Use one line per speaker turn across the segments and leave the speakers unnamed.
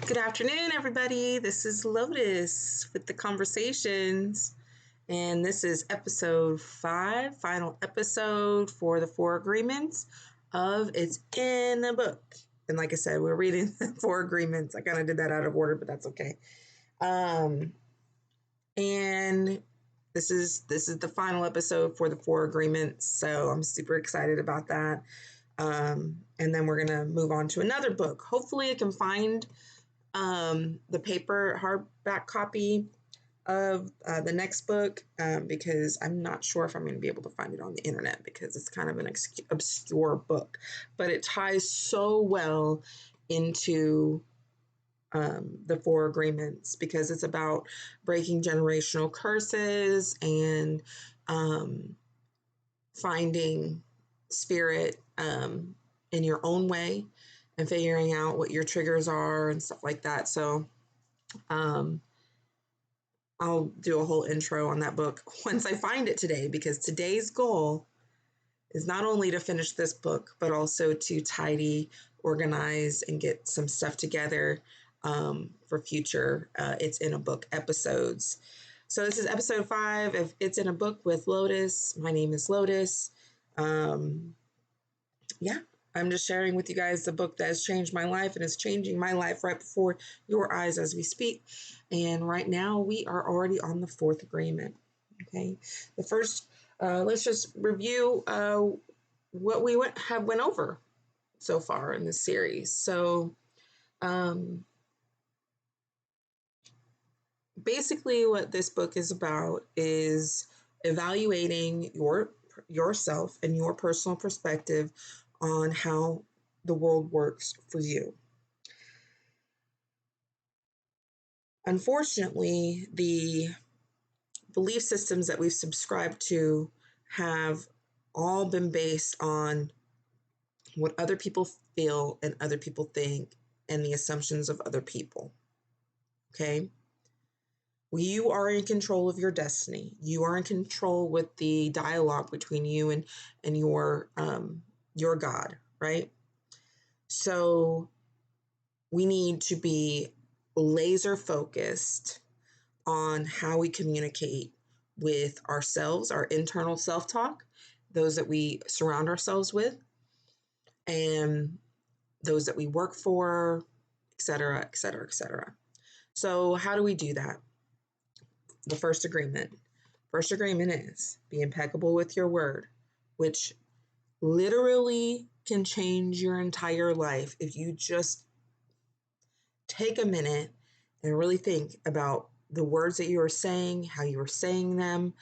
Good afternoon, everybody. This is Lotus with the conversations, and this is episode 5, final episode for the Four Agreements of It's in a Book. And like I said, we're reading the Four Agreements. I kind of did that out of order, but that's okay. And this is the final episode for the Four Agreements, so I'm super excited about that. And then we're gonna move on to another book. Hopefully, I can find the paper hardback copy of the next book because I'm not sure if I'm going to be able to find it on the internet because it's kind of an obscure book, but it ties so well into the Four Agreements because it's about breaking generational curses and finding spirit in your own way and figuring out what your triggers are and stuff like that. So I'll do a whole intro on that book once I find it today, because today's goal is not only to finish this book, but also to tidy, organize, and get some stuff together for future It's in a Book episodes. So this is episode 5 of It's in a Book with Lotus. My name is Lotus. Yeah, I'm just sharing with you guys the book that has changed my life and is changing my life right before your eyes as we speak. And right now we are already on the 4th agreement. Okay, the first, let's just review what we went over so far in this series. So basically what this book is about is evaluating yourself and your personal perspective on how the world works for you. Unfortunately, the belief systems that we've subscribed to have all been based on what other people feel and other people think and the assumptions of other people. Okay? You are in control of your destiny. You are in control with the dialogue between you and your God, right? So we need to be laser focused on how we communicate with ourselves, our internal self-talk, those that we surround ourselves with, and those that we work for, etc., etc., etc. So how do we do that? The first agreement. First agreement is be impeccable with your word, which literally can change your entire life if you just take a minute and really think about the words that you are saying, how you are saying them,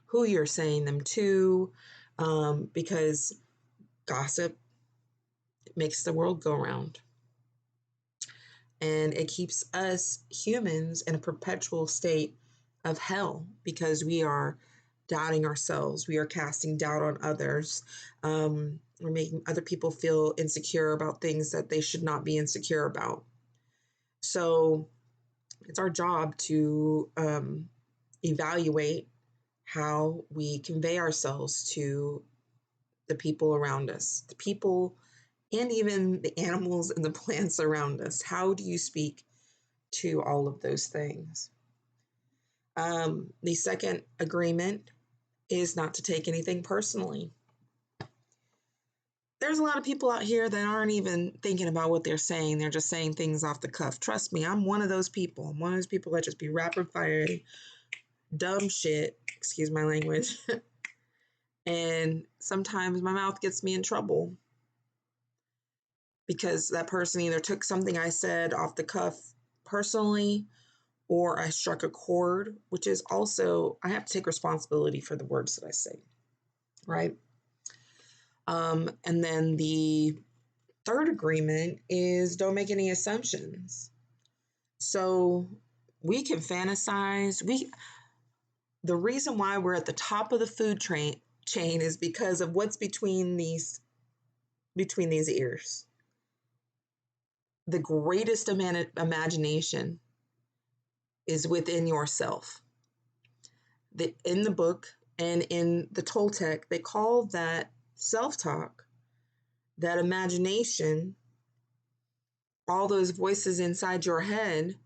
who you're saying them to, because gossip makes the world go round. And it keeps us humans in a perpetual state of hell because we are doubting ourselves. We are casting doubt on others. We're making other people feel insecure about things that they should not be insecure about. So it's our job to evaluate how we convey ourselves to the people around us, the people and even the animals and the plants around us. How do you speak to all of those things? The second agreement is not to take anything personally. There's a lot of people out here that aren't even thinking about what they're saying. They're just saying things off the cuff. Trust me, I'm one of those people. I'm one of those people that just be rapid firing dumb shit, excuse my language. And sometimes my mouth gets me in trouble because that person either took something I said off the cuff personally, or I struck a chord, which is also, I have to take responsibility for the words that I say, right? And then the third agreement is don't make any assumptions. So we can fantasize. The reason why we're at the top of the food chain is because of what's between these ears. The greatest imagination is within yourself. In the book and in the Toltec, they call that self-talk, that imagination, all those voices inside your head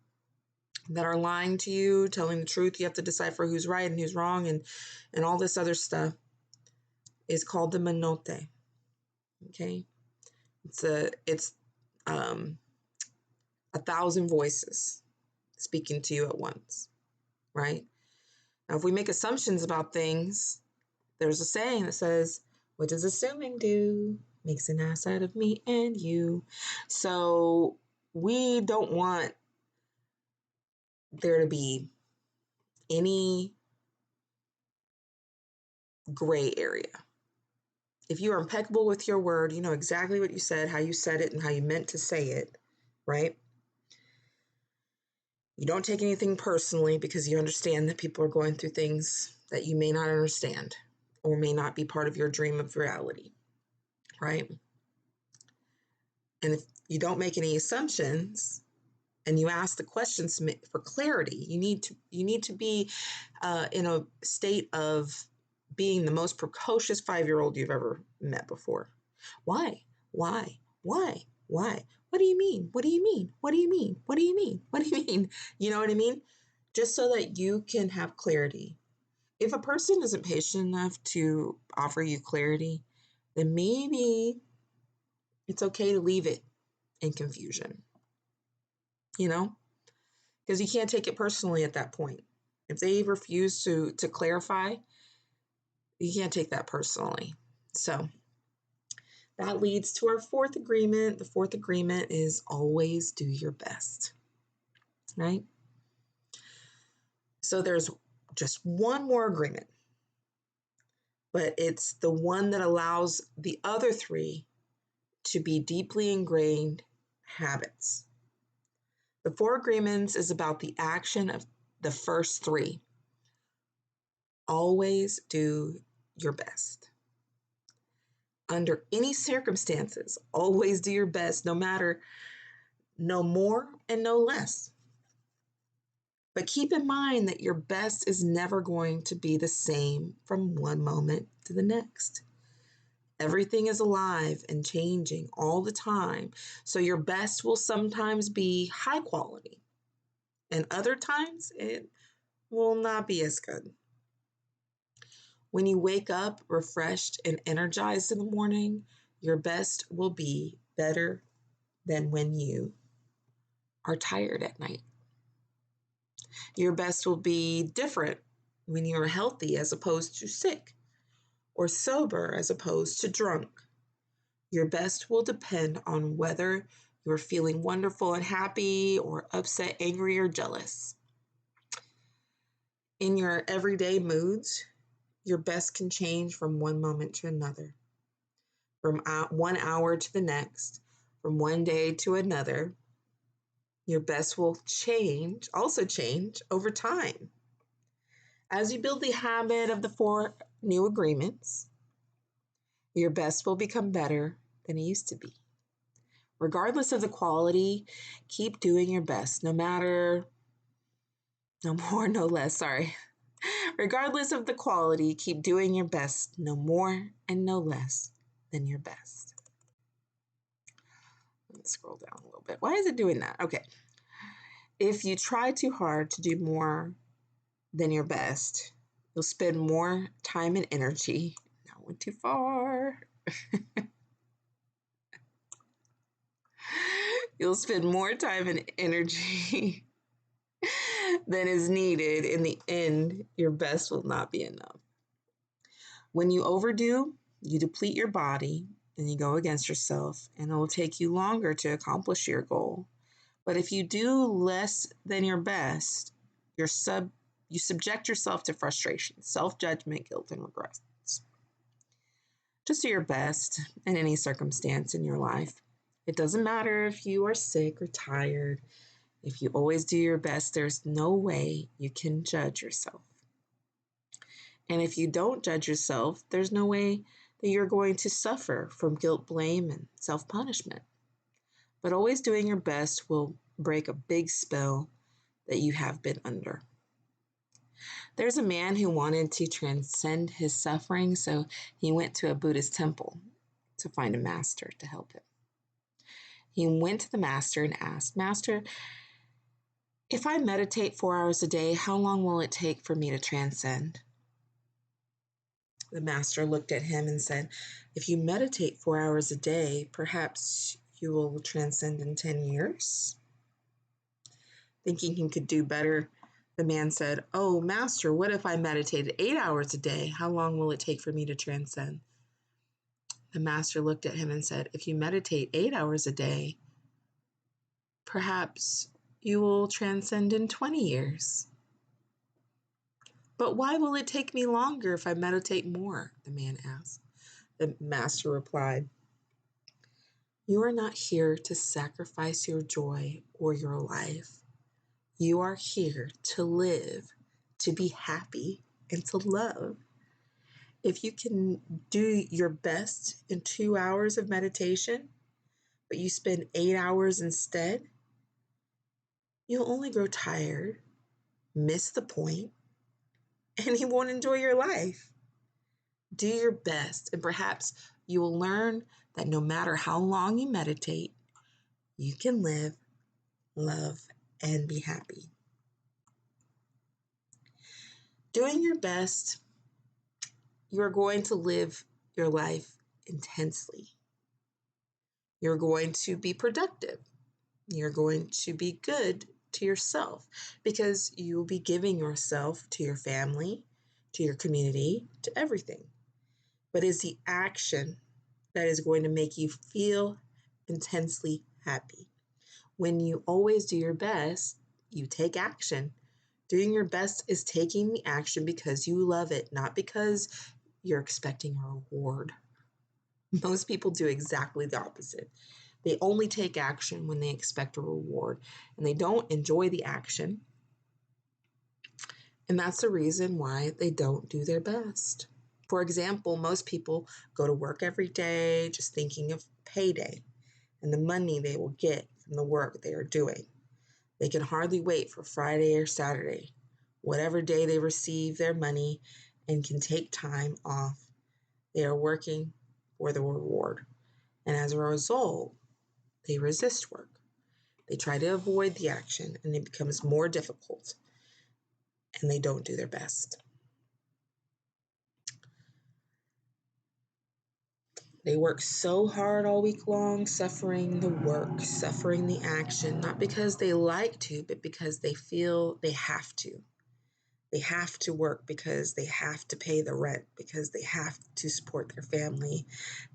that are lying to you, telling the truth, you have to decipher who's right and who's wrong, and all this other stuff, is called the menote. Okay, it's 1,000 voices speaking to you at once, right? Now, if we make assumptions about things, there's a saying that says, "What does assuming do? Makes an ass out of me and you." So we don't want there to be any gray area. If you are impeccable with your word, you know exactly what you said, how you said it, and how you meant to say it, right? You don't take anything personally because you understand that people are going through things that you may not understand or may not be part of your dream of reality, right? And if you don't make any assumptions and you ask the questions for clarity, you need to be in a state of being the most precocious 5-year-old you've ever met before. Why? Why? Why? Why? What do you mean? What do you mean? What do you mean? What do you mean? What do you mean? You know what I mean? Just so that you can have clarity. If a person isn't patient enough to offer you clarity, then maybe it's okay to leave it in confusion, you know? Because you can't take it personally at that point. If they refuse to clarify, you can't take that personally. So that leads to our fourth agreement. The fourth agreement is always do your best, right? So there's just one more agreement, but it's the one that allows the other three to be deeply ingrained habits. The 4 agreements is about the action of the first 3. Always do your best. Under any circumstances, always do your best, no more and no less. But keep in mind that your best is never going to be the same from one moment to the next. Everything is alive and changing all the time. So your best will sometimes be high quality, and other times it will not be as good. When you wake up refreshed and energized in the morning, your best will be better than when you are tired at night. Your best will be different when you're healthy as opposed to sick, or sober as opposed to drunk. Your best will depend on whether you're feeling wonderful and happy or upset, angry, or jealous. In your everyday moods, your best can change from one moment to another, from 1 hour to the next, from one day to another. Your best will also change over time. As you build the habit of the 4 new agreements, your best will become better than it used to be. Regardless of the quality, keep doing your best, no more, no less, sorry. Regardless of the quality, keep doing your best, no more and no less than your best. Let me scroll down a little bit. Why is it doing that? Okay. If you try too hard to do more than your best, you'll spend more time and energy. That went too far. You'll spend more time and energy than is needed. In the end, your best will not be enough. When you overdo, you deplete your body and you go against yourself, and it will take you longer to accomplish your goal. But if you do less than your best, you subject yourself to frustration, self-judgment, guilt, and regrets. Just do your best in any circumstance in your life. It doesn't matter if you are sick or tired. If you always do your best, there's no way you can judge yourself. And if you don't judge yourself, there's no way that you're going to suffer from guilt, blame, and self-punishment. But always doing your best will break a big spell that you have been under. There's a man who wanted to transcend his suffering, so he went to a Buddhist temple to find a master to help him. He went to the master and asked, "Master, if I meditate 4 hours a day, how long will it take for me to transcend?" The master looked at him and said, "If you meditate 4 hours a day, perhaps you will transcend in 10 years. Thinking he could do better, the man said, "Oh, master, what if I meditated 8 hours a day? How long will it take for me to transcend?" The master looked at him and said, "If you meditate 8 hours a day, perhaps you will transcend in 20 years. "But why will it take me longer if I meditate more?" the man asked. The master replied, "You are not here to sacrifice your joy or your life. You are here to live, to be happy, and to love. If you can do your best in 2 hours of meditation, but you spend 8 hours instead, you'll only grow tired, miss the point, and you won't enjoy your life. Do your best, and perhaps you will learn that no matter how long you meditate, you can live, love, and be happy." Doing your best, you're going to live your life intensely. You're going to be productive. You're going to be good to yourself because you'll be giving yourself to your family, to your community, to everything. But it's the action that is going to make you feel intensely happy. When you always do your best, you take action. Doing your best is taking the action because you love it, not because you're expecting a reward. Most people do exactly the opposite. They only take action when they expect a reward, and they don't enjoy the action. And that's the reason why they don't do their best. For example, most people go to work every day just thinking of payday and the money they will get from the work they are doing. They can hardly wait for Friday or Saturday, whatever day they receive their money, and can take time off. They are working for the reward. And as a result, they resist work. They try to avoid the action, and it becomes more difficult, and they don't do their best. They work so hard all week long, suffering the work, suffering the action, not because they like to, but because they feel they have to. They have to work because they have to pay the rent, because they have to support their family.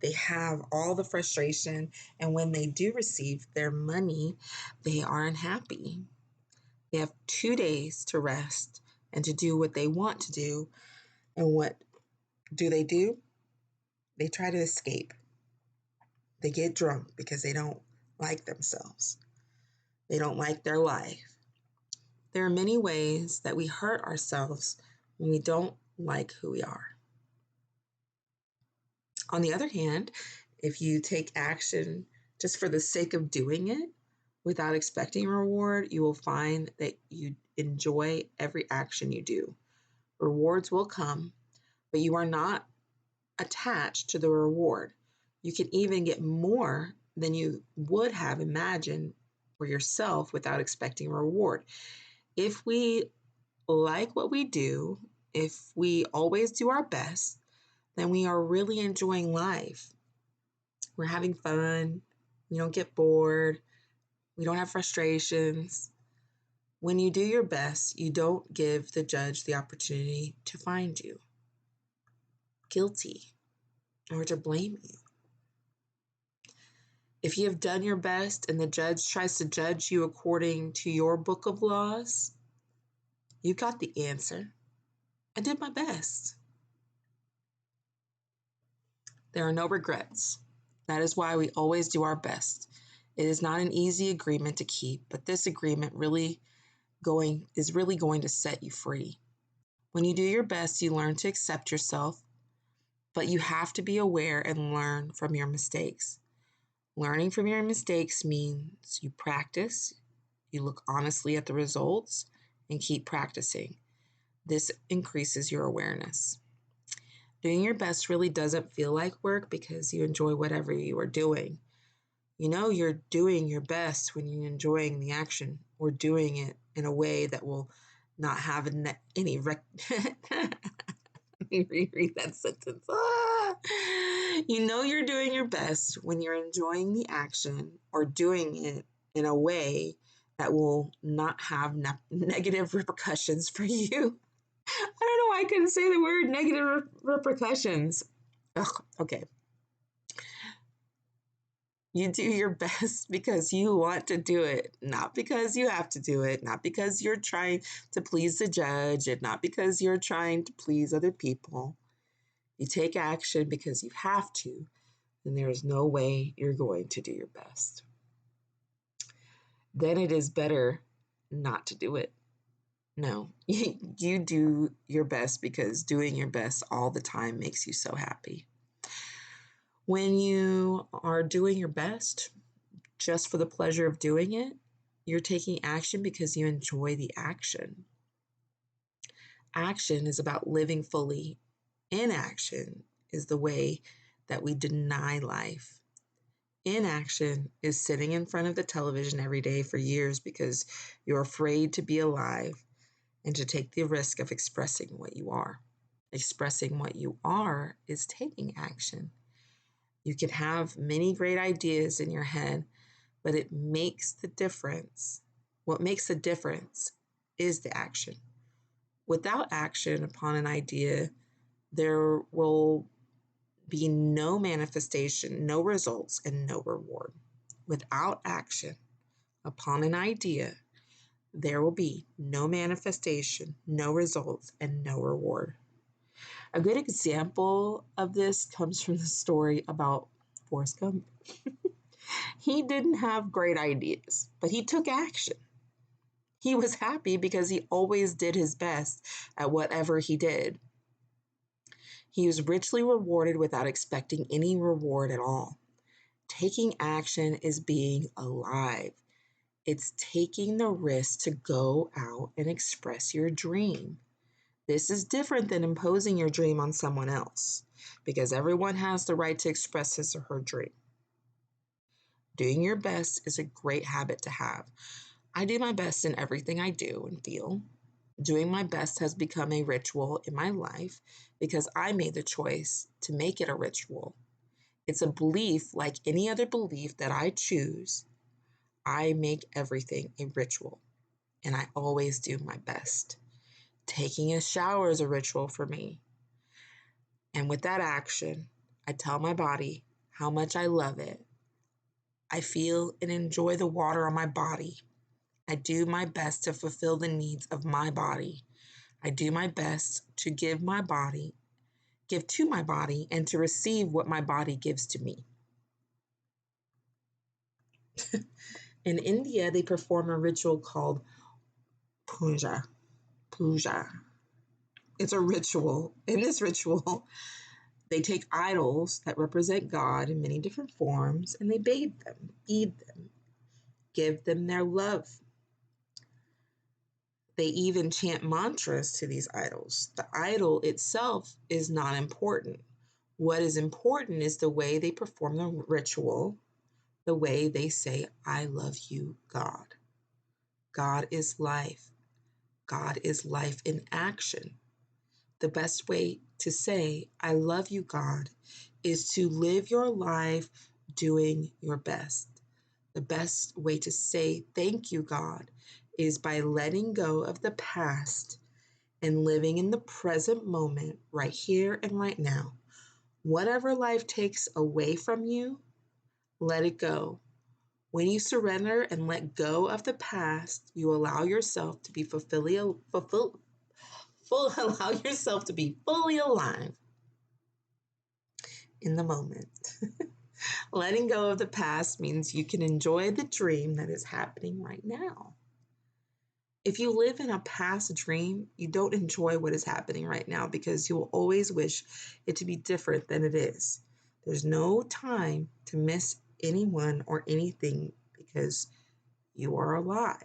They have all the frustration, and when they do receive their money, they aren't happy. They have 2 days to rest and to do what they want to do. And what do? They try to escape. They get drunk because they don't like themselves. They don't like their life. There are many ways that we hurt ourselves when we don't like who we are. On the other hand, if you take action just for the sake of doing it without expecting a reward, you will find that you enjoy every action you do. Rewards will come, but you are not attached to the reward. You can even get more than you would have imagined for yourself without expecting a reward. If we like what we do, if we always do our best, then we are really enjoying life. We're having fun. We don't get bored. We don't have frustrations. When you do your best, you don't give the judge the opportunity to find you guilty or to blame you. If you have done your best and the judge tries to judge you according to your book of laws, you got the answer. I did my best. There are no regrets. That is why we always do our best. It is not an easy agreement to keep, but this agreement is really going to set you free. When you do your best, you learn to accept yourself, but you have to be aware and learn from your mistakes. Learning from your mistakes means you practice, you look honestly at the results, and keep practicing. This increases your awareness. Doing your best really doesn't feel like work because you enjoy whatever you are doing. You know you're doing your best when you're enjoying the action or doing it in a way that will not have any Let me reread that sentence. You know you're doing your best when you're enjoying the action or doing it in a way that will not have negative repercussions for you. I don't know why I couldn't say the word negative repercussions. Ugh, okay. You do your best because you want to do it, not because you have to do it, not because you're trying to please the judge, and not because you're trying to please other people. You take action because you have to, and there is no way you're going to do your best. Then it is better not to do it. No, you do your best because doing your best all the time makes you so happy. When you are doing your best just for the pleasure of doing it, you're taking action because you enjoy the action. Action is about living fully. Inaction is the way that we deny life. Inaction is sitting in front of the television every day for years because you're afraid to be alive and to take the risk of expressing what you are. Expressing what you are is taking action. You can have many great ideas in your head, but it makes the difference. What makes the difference is the action. Without action upon an idea, there will be no manifestation, no results, and no reward. Without action upon an idea, there will be no manifestation, no results, and no reward. A good example of this comes from the story about Forrest Gump. He didn't have great ideas, but he took action. He was happy because he always did his best at whatever he did. He was richly rewarded without expecting any reward at all. Taking action is being alive. It's taking the risk to go out and express your dream. This is different than imposing your dream on someone else because everyone has the right to express his or her dream. Doing your best is a great habit to have. I do my best in everything I do and feel. Doing my best has become a ritual in my life because I made the choice to make it a ritual. It's a belief like any other belief that I choose. I make everything a ritual, and I always do my best. Taking a shower is a ritual for me. And with that action, I tell my body how much I love it. I feel and enjoy the water on my body. I do my best to fulfill the needs of my body. I do my best to give to my body, and to receive what my body gives to me. In India, they perform a ritual called puja. Puja. It's a ritual. In this ritual, they take idols that represent God in many different forms and they bathe them, feed them, give them their love. They even chant mantras to these idols. The idol itself is not important. What is important is the way they perform the ritual, the way they say, I love you, God. God is life. God is life in action. The best way to say, I love you, God, is to live your life doing your best. The best way to say, thank you, God, is by letting go of the past and living in the present moment, right here and right now. Whatever life takes away from you, let it go. When you surrender and let go of the past, you allow yourself to be allow yourself to be fully alive in the moment. Letting go of the past means you can enjoy the dream that is happening right now. If you live in a past dream, you don't enjoy what is happening right now because you will always wish it to be different than it is. There's no time to miss anyone or anything because you are alive.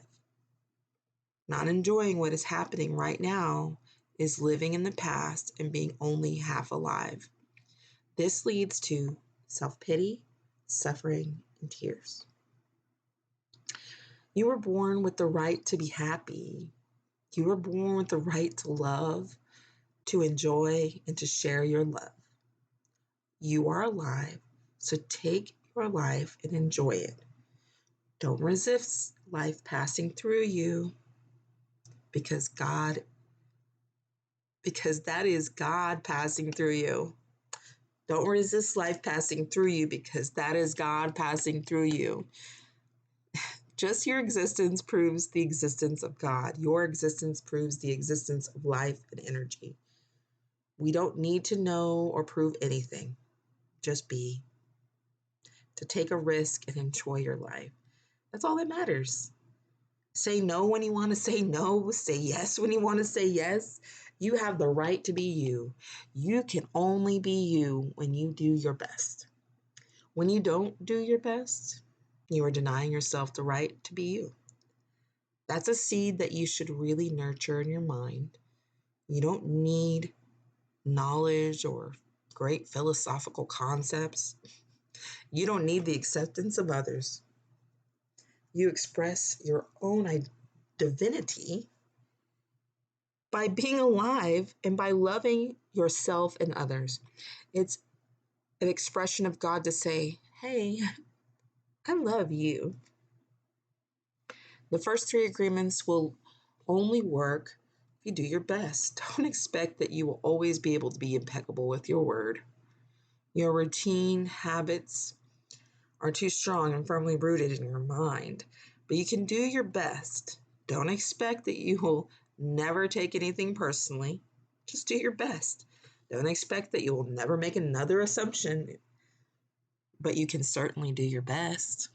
Not enjoying what is happening right now is living in the past and being only half alive. This leads to self-pity, suffering, and tears. You were born with the right to be happy. You were born with the right to love, to enjoy, and to share your love. You are alive, so take your life and enjoy it. Don't resist life passing through you because that is God passing through you. Don't resist life passing through you because that is God passing through you. Just your existence proves the existence of God. Your existence proves the existence of life and energy. We don't need to know or prove anything. Just be. To take a risk and enjoy your life. That's all that matters. Say no when you want to say no. Say yes when you want to say yes. You have the right to be you. You can only be you when you do your best. When you don't do your best, you are denying yourself the right to be you. That's a seed that you should really nurture in your mind. You don't need knowledge or great philosophical concepts. You don't need the acceptance of others. You express your own divinity by being alive and by loving yourself and others. It's an expression of God to say, hey, I love you. The first three agreements will only work if you do your best. Don't expect that you will always be able to be impeccable with your word. Your routine habits are too strong and firmly rooted in your mind, but you can do your best. Don't expect that you will never take anything personally. Just do your best. Don't expect that you will never make another assumption, but you can certainly do your best.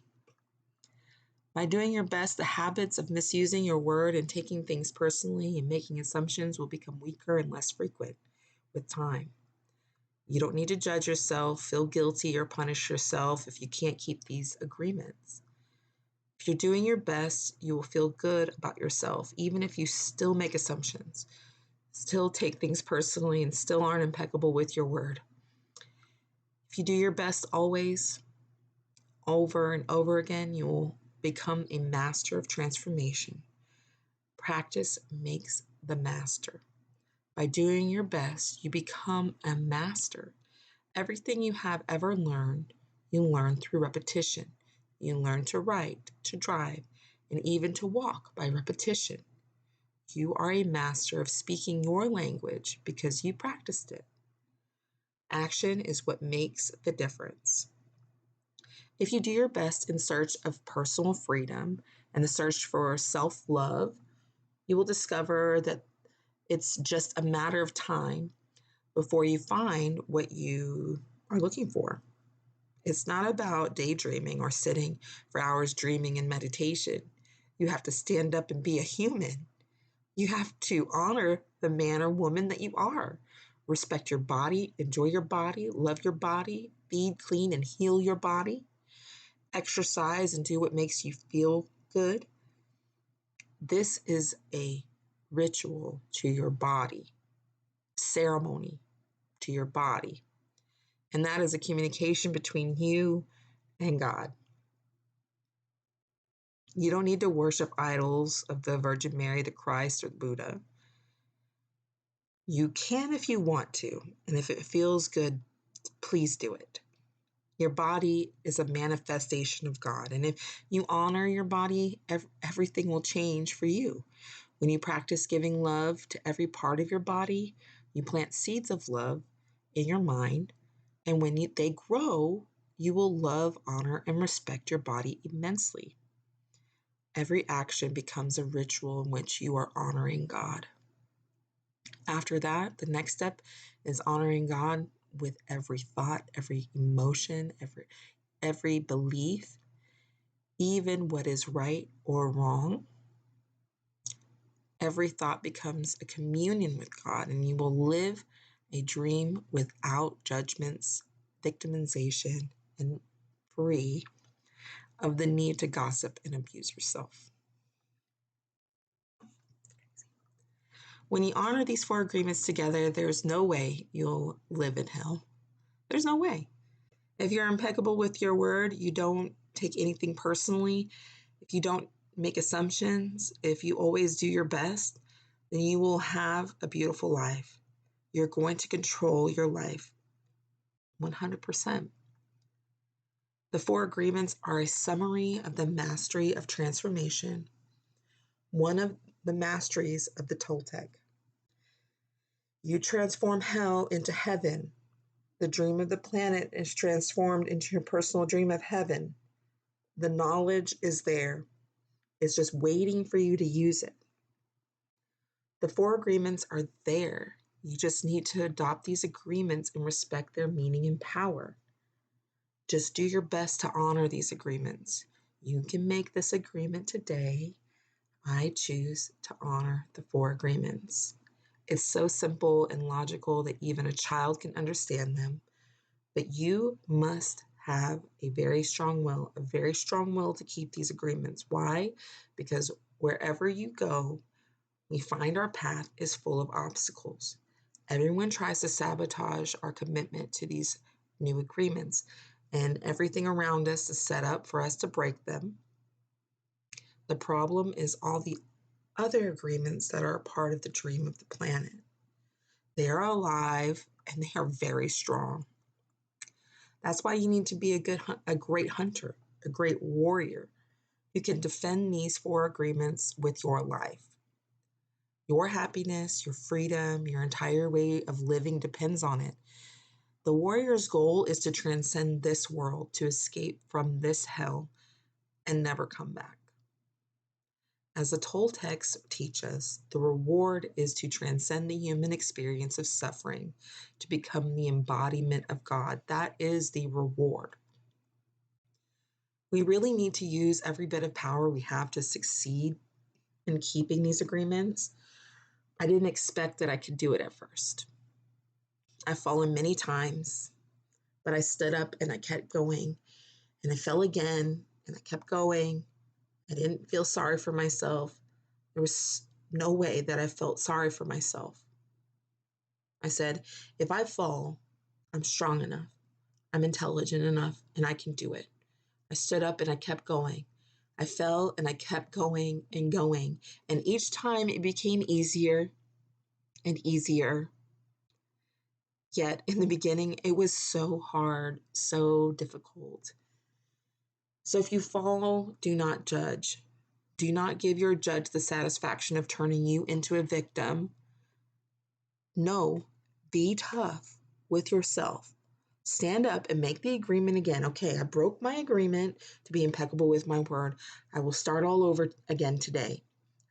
By doing your best, the habits of misusing your word and taking things personally and making assumptions will become weaker and less frequent with time. You don't need to judge yourself, feel guilty, or punish yourself if you can't keep these agreements. If you're doing your best, you will feel good about yourself, even if you still make assumptions, still take things personally, and still aren't impeccable with your word. If you do your best always, over and over again, you will become a master of transformation. Practice makes the master. By doing your best, you become a master. Everything you have ever learned, you learn through repetition. You learn to write, to drive, and even to walk by repetition. You are a master of speaking your language because you practiced it. Action is what makes the difference. If you do your best in search of personal freedom and the search for self-love, you will discover that it's just a matter of time before you find what you are looking for. It's not about daydreaming or sitting for hours dreaming in meditation. You have to stand up and be a human. You have to honor the man or woman that you are. Respect your body, enjoy your body, love your body, feed, clean, and heal your body. Exercise and do what makes you feel good. This is a ritual to your body, ceremony to your body. And that is a communication between you and God. You don't need to worship idols of the Virgin Mary, the Christ, or the Buddha. You can if you want to, and if it feels good, please do it. Your body is a manifestation of God, and if you honor your body, everything will change for you. When you practice giving love to every part of your body, you plant seeds of love in your mind, and when they grow, you will love, honor, and respect your body immensely. Every action becomes a ritual in which you are honoring God. After that, the next step is honoring God with every thought, every emotion, every belief, even what is right or wrong. Every thought becomes a communion with God, and you will live a dream without judgments, victimization, and free of the need to gossip and abuse yourself. When you honor these 4 agreements together, there's no way you'll live in hell. There's no way. If you're impeccable with your word, you don't take anything personally, if you don't make assumptions, if you always do your best, then you will have a beautiful life. You're going to control your life 100%. The four agreements are a summary of the mastery of transformation, one of the masteries of the Toltec. You transform hell into heaven. The dream of the planet is transformed into your personal dream of heaven. The knowledge is there. It's just waiting for you to use it. The four agreements are there. You just need to adopt these agreements and respect their meaning and power. Just do your best to honor these agreements. You can make this agreement today. I choose to honor the four agreements. It's so simple and logical that even a child can understand them. But you must have a very strong will to keep these agreements. Why? Because wherever you go, we find our path is full of obstacles. Everyone tries to sabotage our commitment to these new agreements, and everything around us is set up for us to break them. The problem is all the other agreements that are a part of the dream of the planet. They are alive and they are very strong. That's why you need to be a great hunter, a great warrior who can defend these four agreements with your life. Your happiness, your freedom, your entire way of living depends on it. The warrior's goal is to transcend this world, to escape from this hell and never come back. As the Toltecs teach us, the reward is to transcend the human experience of suffering, to become the embodiment of God. That is the reward. We really need to use every bit of power we have to succeed in keeping these agreements. I didn't expect that I could do it at first. I've fallen many times, but I stood up and I kept going, and I fell again and I kept going. I didn't feel sorry for myself. There was no way that I felt sorry for myself. I said, if I fall, I'm strong enough, I'm intelligent enough, and I can do it. I stood up and I kept going. I fell and I kept going and going. And each time it became easier and easier. Yet in the beginning, it was so hard, so difficult. So if you fall, do not judge. Do not give your judge the satisfaction of turning you into a victim. No, be tough with yourself. Stand up and make the agreement again. Okay, I broke my agreement to be impeccable with my word. I will start all over again today.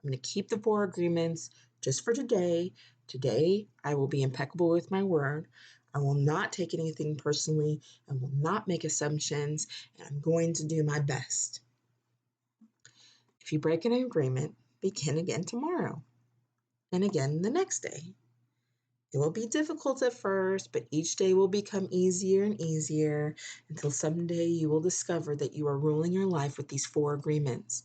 I'm going to keep the four agreements just for today. Today, I will be impeccable with my word. I will not take anything personally. I will not make assumptions, and I'm going to do my best. If you break an agreement, begin again tomorrow and again the next day. It will be difficult at first, but each day will become easier and easier until someday you will discover that you are ruling your life with these four agreements.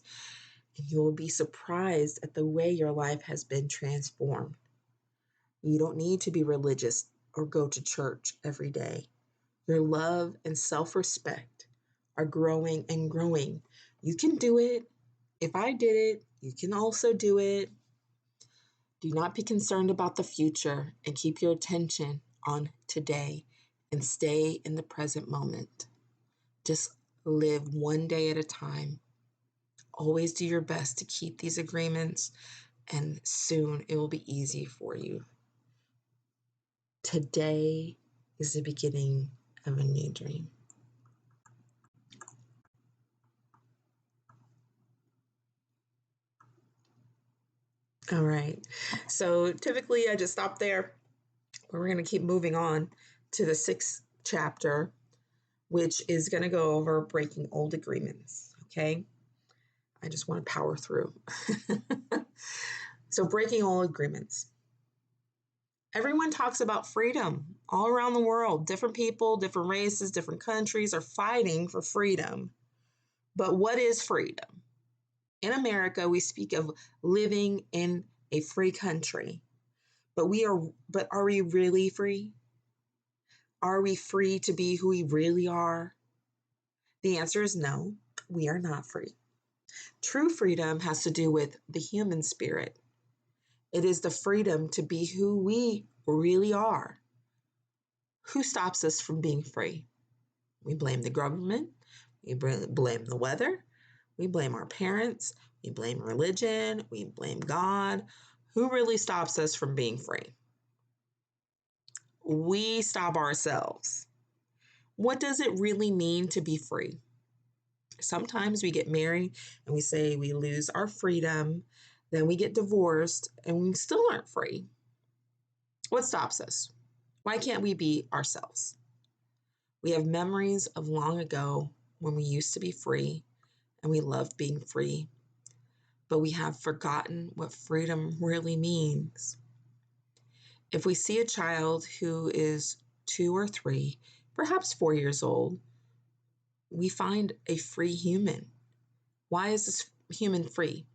And you will be surprised at the way your life has been transformed. You don't need to be religious or go to church every day. Your love and self-respect are growing and growing. You can do it. If I did it, you can also do it. Do not be concerned about the future and keep your attention on today and stay in the present moment. Just live one day at a time. Always do your best to keep these agreements, and soon it will be easy for you. Today is the beginning of a new dream. All right. So typically I just stop there. We're going to keep moving on to the sixth chapter, which is going to go over breaking old agreements. Okay. I just want to power through. So breaking old agreements. Everyone talks about freedom all around the world. Different people, different races, different countries are fighting for freedom. But what is freedom? In America, we speak of living in a free country. But are we really free? Are we free to be who we really are? The answer is no. We are not free. True freedom has to do with the human spirit. It is the freedom to be who we really are. Who stops us from being free? We blame the government. We blame the weather. We blame our parents. We blame religion. We blame God. Who really stops us from being free? We stop ourselves. What does it really mean to be free? Sometimes we get married and we say we lose our freedom. Then we get divorced and we still aren't free. What stops us? Why can't we be ourselves? We have memories of long ago when we used to be free and we loved being free, but we have forgotten what freedom really means. If we see a child who is 2 or 3, perhaps 4 years old, we find a free human. Why is this human free?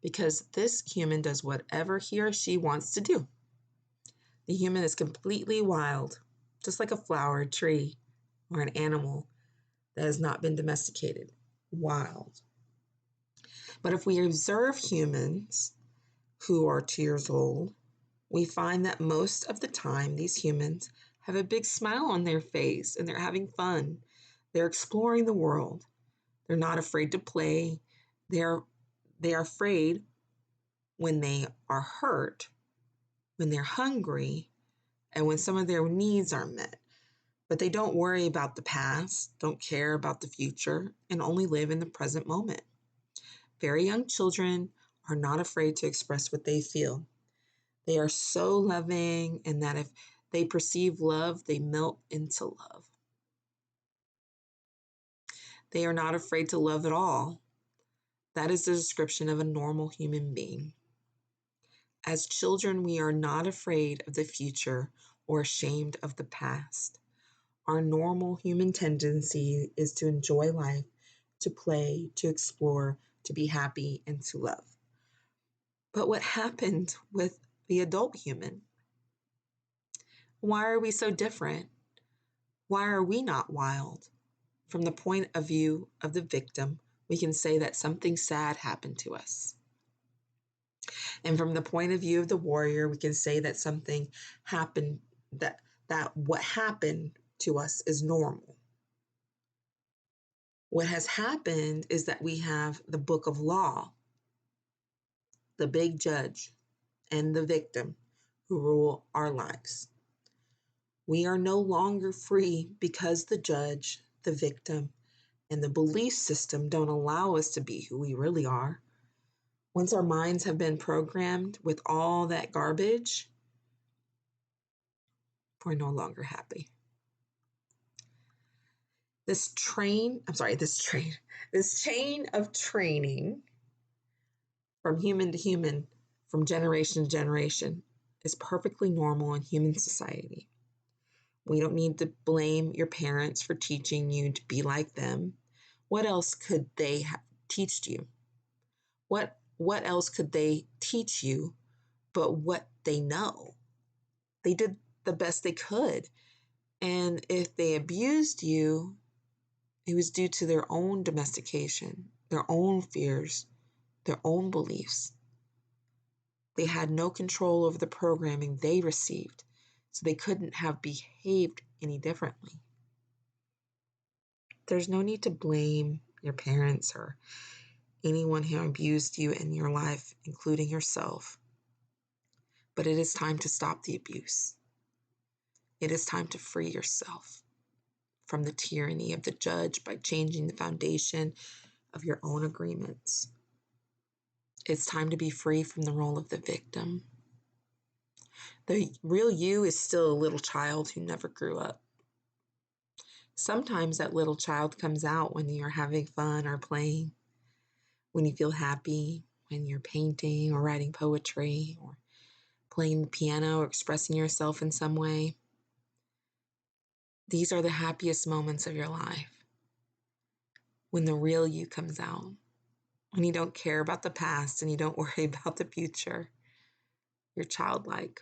Because this human does whatever he or she wants to do. The human is completely wild, just like a flower, a tree, or an animal that has not been domesticated. Wild. But if we observe humans who are 2 years old, we find that most of the time these humans have a big smile on their face and they're having fun. They're exploring the world. They're not afraid to play. They are afraid when they are hurt, when they're hungry, and when some of their needs aren't met. But they don't worry about the past, don't care about the future, and only live in the present moment. Very young children are not afraid to express what they feel. They are so loving, and that if they perceive love, they melt into love. They are not afraid to love at all. That is the description of a normal human being. As children, we are not afraid of the future or ashamed of the past. Our normal human tendency is to enjoy life, to play, to explore, to be happy, and to love. But what happened with the adult human? Why are we so different? Why are we not wild? From the point of view of the victim, we can say that something sad happened to us. And from the point of view of the warrior, we can say that something happened, that what happened to us is normal. What has happened is that we have the book of law, the big judge, and the victim who rule our lives. We are no longer free because the judge, the victim, and the belief system don't allow us to be who we really are. Once our minds have been programmed with all that garbage, we're no longer happy. This chain of training from human to human, from generation to generation, is perfectly normal in human society. We don't need to blame your parents for teaching you to be like them. What else could they have taught you? What else could they teach you but what they know? They did the best they could. And if they abused you, it was due to their own domestication, their own fears, their own beliefs. They had no control over the programming they received, so they couldn't have behaved any differently. There's no need to blame your parents or anyone who abused you in your life, including yourself. But it is time to stop the abuse. It is time to free yourself from the tyranny of the judge by changing the foundation of your own agreements. It's time to be free from the role of the victim. The real you is still a little child who never grew up. Sometimes that little child comes out when you're having fun or playing, when you feel happy, when you're painting or writing poetry or playing the piano or expressing yourself in some way. These are the happiest moments of your life. When the real you comes out, when you don't care about the past and you don't worry about the future. You're childlike.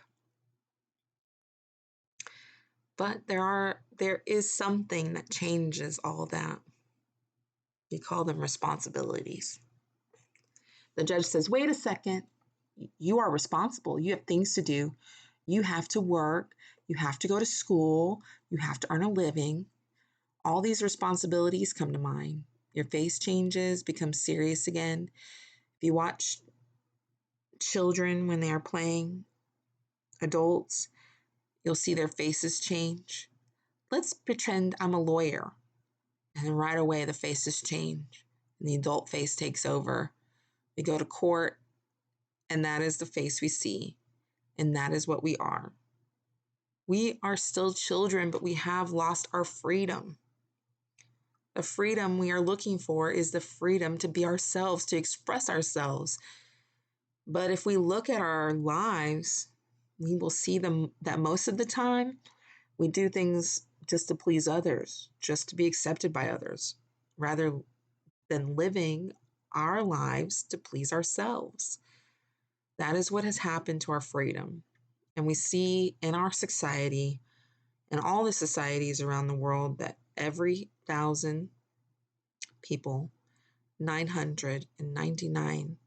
But there is something that changes all that. We call them responsibilities. The judge says, wait a second, you are responsible. You have things to do. You have to work. You have to go to school. You have to earn a living. All these responsibilities come to mind. Your face changes, becomes serious again. If you watch children when they are playing adults, you'll see their faces change. Let's pretend I'm a lawyer. And then right away, the faces change and the adult face takes over. We go to court, and that is the face we see, and that is what we are. We are still children, but we have lost our freedom. The freedom we are looking for is the freedom to be ourselves, to express ourselves. But if we look at our lives, we will see that most of the time we do things just to please others, just to be accepted by others, rather than living our lives to please ourselves. That is what has happened to our freedom. And we see in our society, and all the societies around the world, that every 1,000 people, 999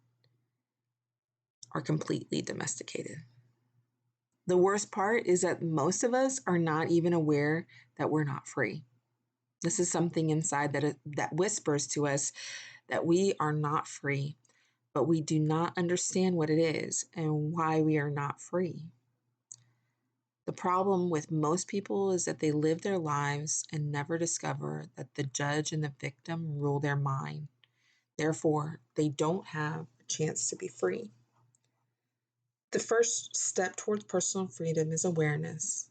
are completely domesticated. The worst part is that most of us are not even aware that we're not free. This is something inside that whispers to us that we are not free, but we do not understand what it is and why we are not free. The problem with most people is that they live their lives and never discover that the judge and the victim rule their mind. Therefore, they don't have a chance to be free. The first step towards personal freedom is awareness.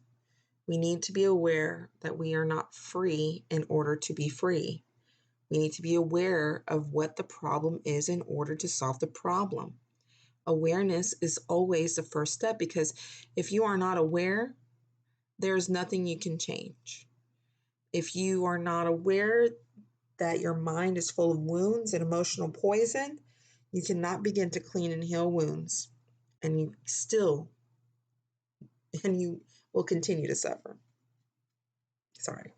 We need to be aware that we are not free in order to be free. We need to be aware of what the problem is in order to solve the problem. Awareness is always the first step, because if you are not aware, there's nothing you can change. If you are not aware that your mind is full of wounds and emotional poison, you cannot begin to clean and heal wounds, and you will continue to suffer. Sorry.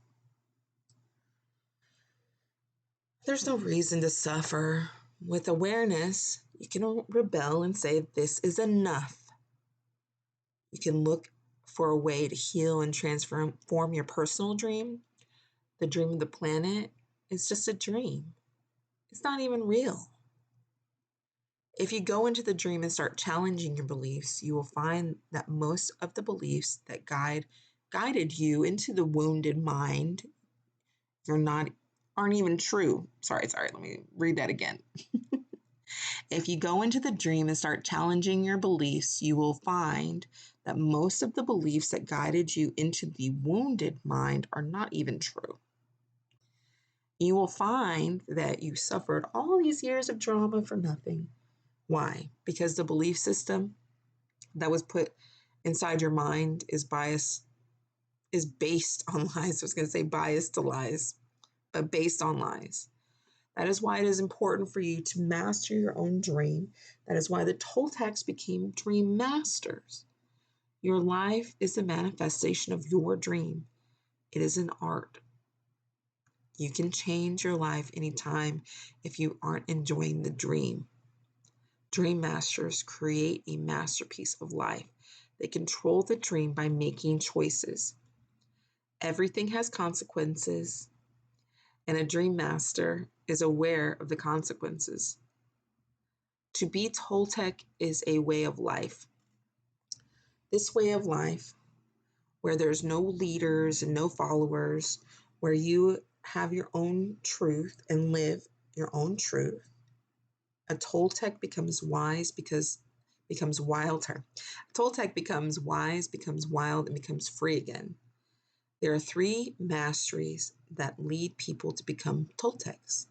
There's no reason to suffer. With awareness, you can rebel and say, this is enough. You can look for a way to heal and transform your personal dream. The dream of the planet is just a dream. It's not even real. If you go into the dream and start challenging your beliefs, you will find that most of the beliefs that guided you into the wounded mind aren't even true. Sorry, let me read that again. If you go into the dream and start challenging your beliefs, you will find that most of the beliefs that guided you into the wounded mind are not even true. You will find that you suffered all these years of drama for nothing. Why? Because the belief system that was put inside your mind is based on lies. I was going to say biased to lies, but based on lies. That is why it is important for you to master your own dream. That is why the Toltecs became dream masters. Your life is a manifestation of your dream. It is an art. You can change your life anytime if you aren't enjoying the dream. Dream masters create a masterpiece of life. They control the dream by making choices. Everything has consequences, and a dream master is aware of the consequences. To be Toltec is a way of life. This way of life, where there's no leaders and no followers, where you have your own truth and live your own truth, a Toltec becomes wise becomes wild. A Toltec becomes wise, becomes wild, and becomes free again. There are 3 masteries that lead people to become Toltecs.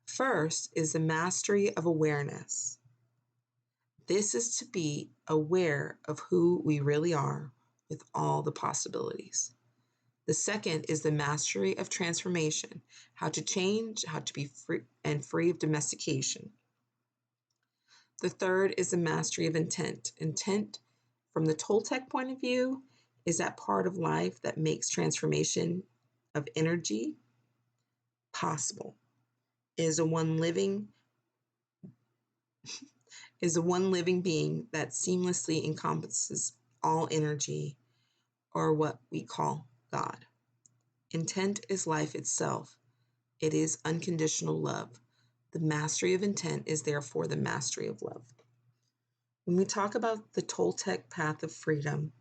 First is the mastery of awareness. This is to be aware of who we really are with all the possibilities. The second is the mastery of transformation, how to change, how to be free of domestication. The third is the mastery of intent. Intent, from the Toltec point of view, is that part of life that makes transformation of energy possible. is a one living being that seamlessly encompasses all energy, or what we call God. Intent is life itself. It is unconditional love. The mastery of intent is therefore the mastery of love. When we talk about the Toltec path of freedom,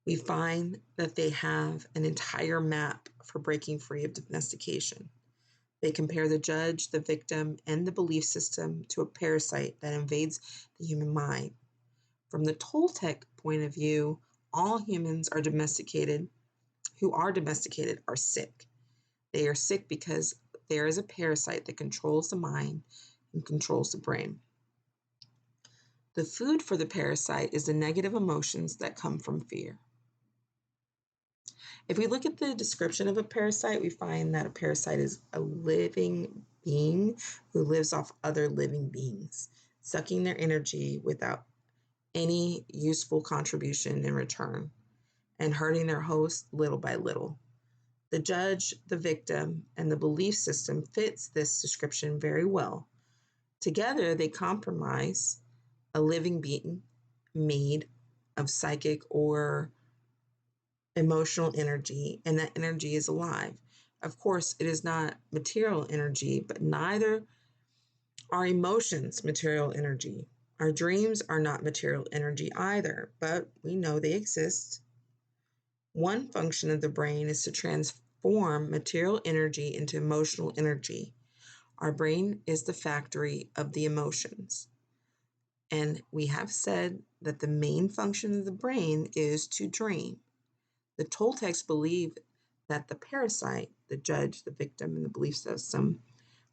we find that they have an entire map for breaking free of domestication. They compare the judge, the victim, and the belief system to a parasite that invades the human mind. From the Toltec point of view, all humans are domesticated, who are domesticated, are sick. They are sick because there is a parasite that controls the mind and controls the brain. The food for the parasite is the negative emotions that come from fear. If we look at the description of a parasite, we find that a parasite is a living being who lives off other living beings, sucking their energy without any useful contribution in return, and hurting their host little by little. The judge, the victim, and the belief system fits this description very well. Together, they comprise a living being made of psychic or emotional energy, and that energy is alive. Of course, it is not material energy, but neither are emotions material energy. Our dreams are not material energy either, but we know they exist. One function of the brain is to transform material energy into emotional energy. Our brain is the factory of the emotions. And we have said that the main function of the brain is to dream. The Toltecs believe that the parasite, the judge, the victim, and the belief system,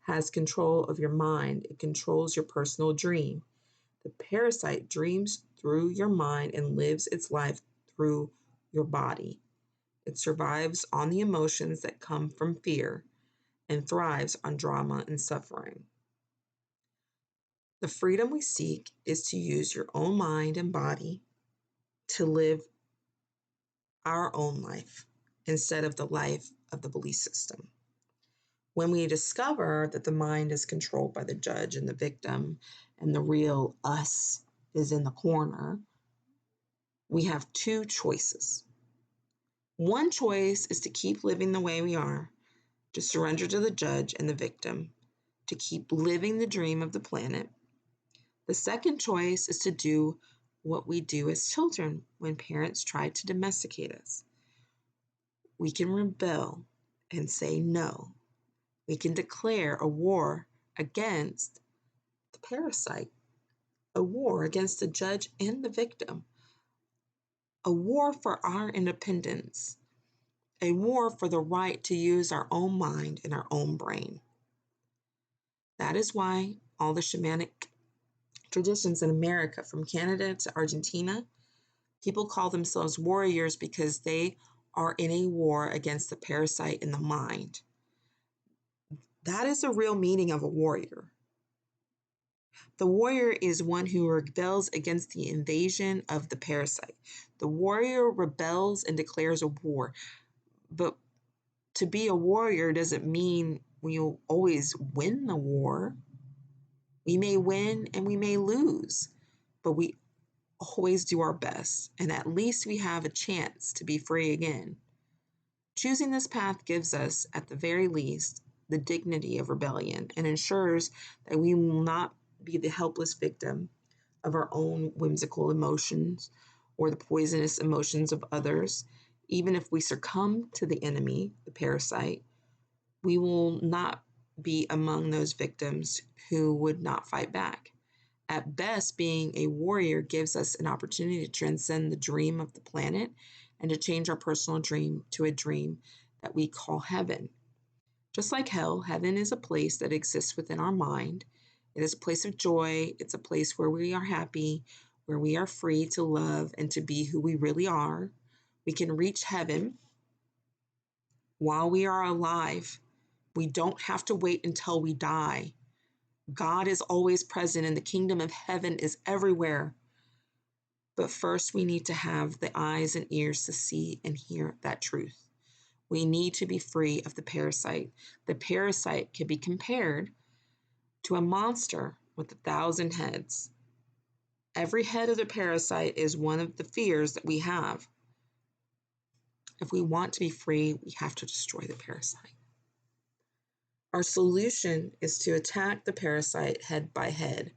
has control of your mind. It controls your personal dream. The parasite dreams through your mind and lives its life through your body. It survives on the emotions that come from fear and thrives on drama and suffering. The freedom we seek is to use your own mind and body to live our own life instead of the life of the belief system. When we discover that the mind is controlled by the judge and the victim, and the real us is in the corner, we have two choices. One choice is to keep living the way we are, to surrender to the judge and the victim, to keep living the dream of the planet. The second choice is to do what we do as children when parents try to domesticate us. We can rebel and say no. We can declare a war against the parasite, a war against the judge and the victim, a war for our independence, a war for the right to use our own mind and our own brain. That is why all the shamanic traditions in America, from Canada to Argentina, people call themselves warriors because they are in a war against the parasite in the mind. That is the real meaning of a warrior. The warrior is one who rebels against the invasion of the parasite. The warrior rebels and declares a war. But to be a warrior doesn't mean we'll always win the war. We may win and we may lose, but we always do our best, and at least we have a chance to be free again. Choosing this path gives us, at the very least, the dignity of rebellion and ensures that we will not be the helpless victim of our own whimsical emotions or the poisonous emotions of others. Even if we succumb to the enemy, the parasite, we will not be among those victims who would not fight back. At best, being a warrior gives us an opportunity to transcend the dream of the planet and to change our personal dream to a dream that we call heaven. Just like hell, heaven is a place that exists within our mind. It is a place of joy. It's a place where we are happy, where we are free to love and to be who we really are. We can reach heaven while we are alive. We don't have to wait until we die. God is always present and the kingdom of heaven is everywhere. But first, we need to have the eyes and ears to see and hear that truth. We need to be free of the parasite. The parasite can be compared to a monster with 1,000 heads. Every head of the parasite is one of the fears that we have. If we want to be free, we have to destroy the parasite. Our solution is to attack the parasite head by head,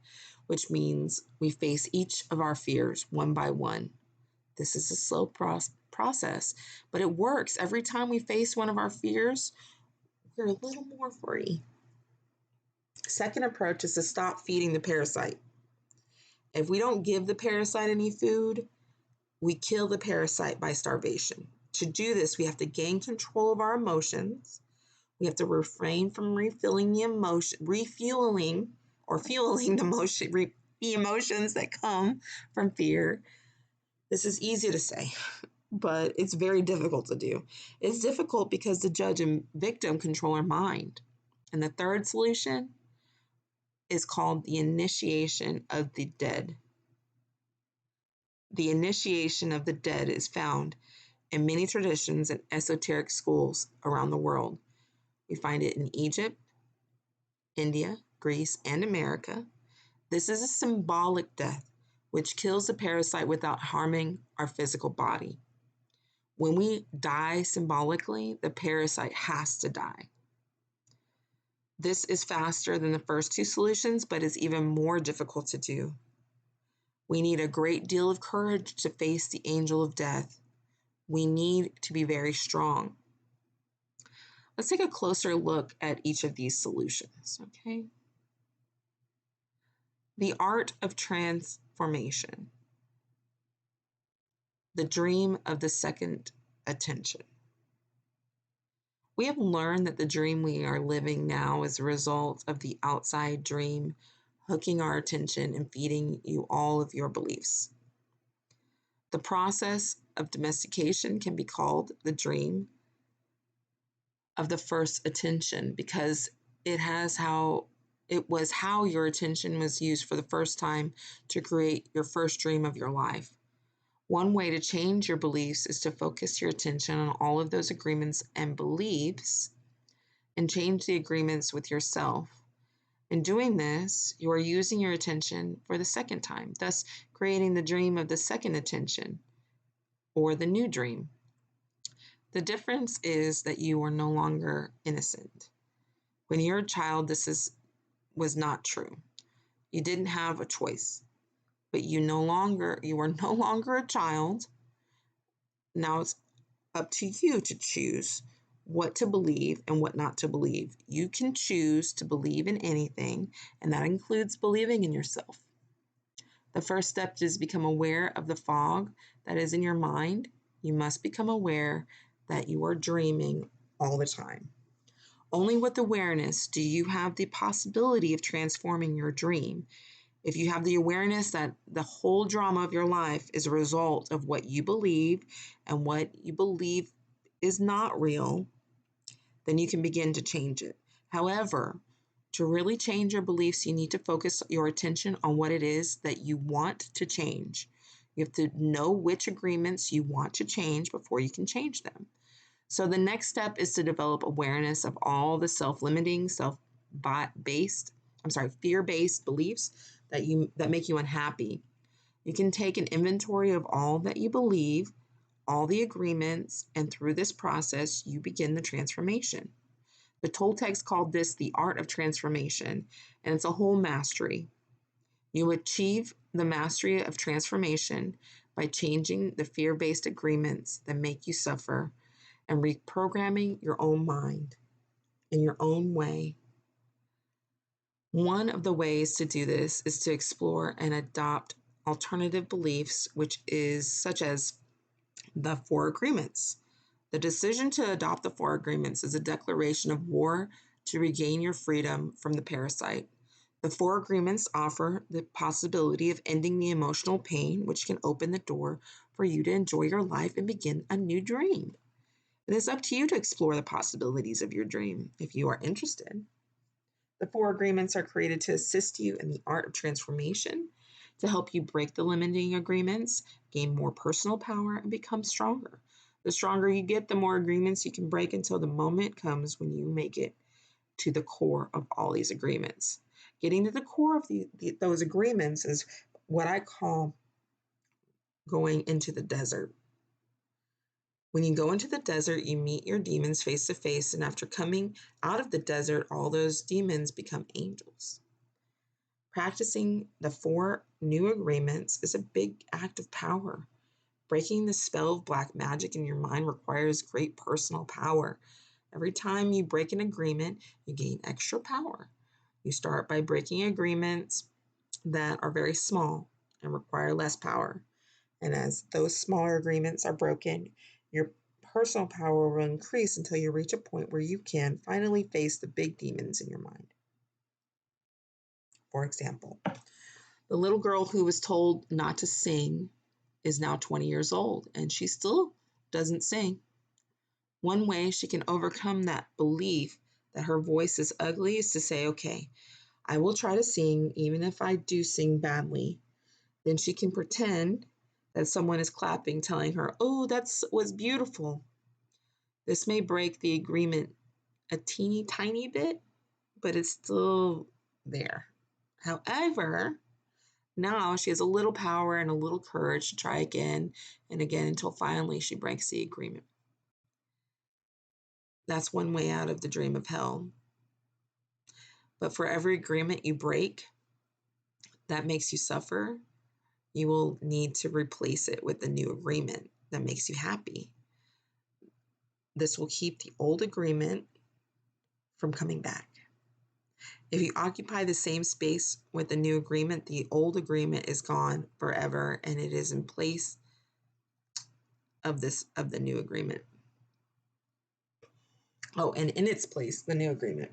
which means we face each of our fears one by one. This is a slow process, but it works. Every time we face one of our fears, we're a little more free. Second approach is to stop feeding the parasite. If we don't give the parasite any food, we kill the parasite by starvation. To do this, we have to gain control of our emotions. We have to refrain from refueling the emotions that come from fear. This is easy to say, but it's very difficult to do. It's difficult because the judge and victim control our mind. And the third solution is called the initiation of the dead. The initiation of the dead is found in many traditions and esoteric schools around the world. We find it in Egypt, India, Greece, and America. This is a symbolic death which kills the parasite without harming our physical body. When we die symbolically, the parasite has to die. This is faster than the first two solutions, but is even more difficult to do. We need a great deal of courage to face the angel of death. We need to be very strong. Let's take a closer look at each of these solutions, okay? The art of transformation. The dream of the second attention. We have learned that the dream we are living now is a result of the outside dream hooking our attention and feeding you all of your beliefs. The process of domestication can be called the dream of the first attention because it was how your attention was used for the first time to create your first dream of your life. One way to change your beliefs is to focus your attention on all of those agreements and beliefs and change the agreements with yourself. In doing this, you are using your attention for the second time, thus creating the dream of the second attention or the new dream. The difference is that you are no longer innocent. When you're a child, was not true. You didn't have a choice, but you are no longer a child. Now it's up to you to choose what to believe and what not to believe. You can choose to believe in anything, and that includes believing in yourself. The first step is become aware of the fog that is in your mind. You must become aware that you are dreaming all the time. Only with awareness do you have the possibility of transforming your dream. If you have the awareness that the whole drama of your life is a result of what you believe and what you believe is not real, then you can begin to change it. However, to really change your beliefs, you need to focus your attention on what it is that you want to change. You have to know which agreements you want to change before you can change them. So the next step is to develop awareness of all the self-limiting, fear-based beliefs that make you unhappy. You can take an inventory of all that you believe, all the agreements, and through this process, you begin the transformation. The Toltecs called this the art of transformation, and it's a whole mastery. You achieve the mastery of transformation by changing the fear-based agreements that make you suffer and reprogramming your own mind in your own way. One of the ways to do this is to explore and adopt alternative beliefs, which is such as the Four Agreements. The decision to adopt the Four Agreements is a declaration of war to regain your freedom from the parasite. The Four Agreements offer the possibility of ending the emotional pain, which can open the door for you to enjoy your life and begin a new dream. It is up to you to explore the possibilities of your dream if you are interested. The Four Agreements are created to assist you in the art of transformation, to help you break the limiting agreements, gain more personal power, and become stronger. The stronger you get, the more agreements you can break until the moment comes when you make it to the core of all these agreements. Getting to the core of those agreements is what I call going into the desert. When you go into the desert, you meet your demons face to face, and after coming out of the desert, all those demons become angels. Practicing the 4 new agreements is a big act of power. Breaking the spell of black magic in your mind requires great personal power. Every time you break an agreement, you gain extra power. You start by breaking agreements that are very small and require less power. And as those smaller agreements are broken, your personal power will increase until you reach a point where you can finally face the big demons in your mind. For example, the little girl who was told not to sing is now 20 years old, and she still doesn't sing. One way she can overcome that belief that her voice is ugly is to say, okay, I will try to sing even if I do sing badly. Then she can pretend that someone is clapping, telling her, oh, that was beautiful. This may break the agreement a teeny tiny bit, but it's still there. However, now she has a little power and a little courage to try again and again until finally she breaks the agreement. That's one way out of the dream of hell. But for every agreement you break that makes you suffer, you will need to replace it with a new agreement that makes you happy. This will keep the old agreement from coming back. If you occupy the same space with the new agreement, the old agreement is gone forever and it is in place of the new agreement. Oh, and in its place, the new agreement.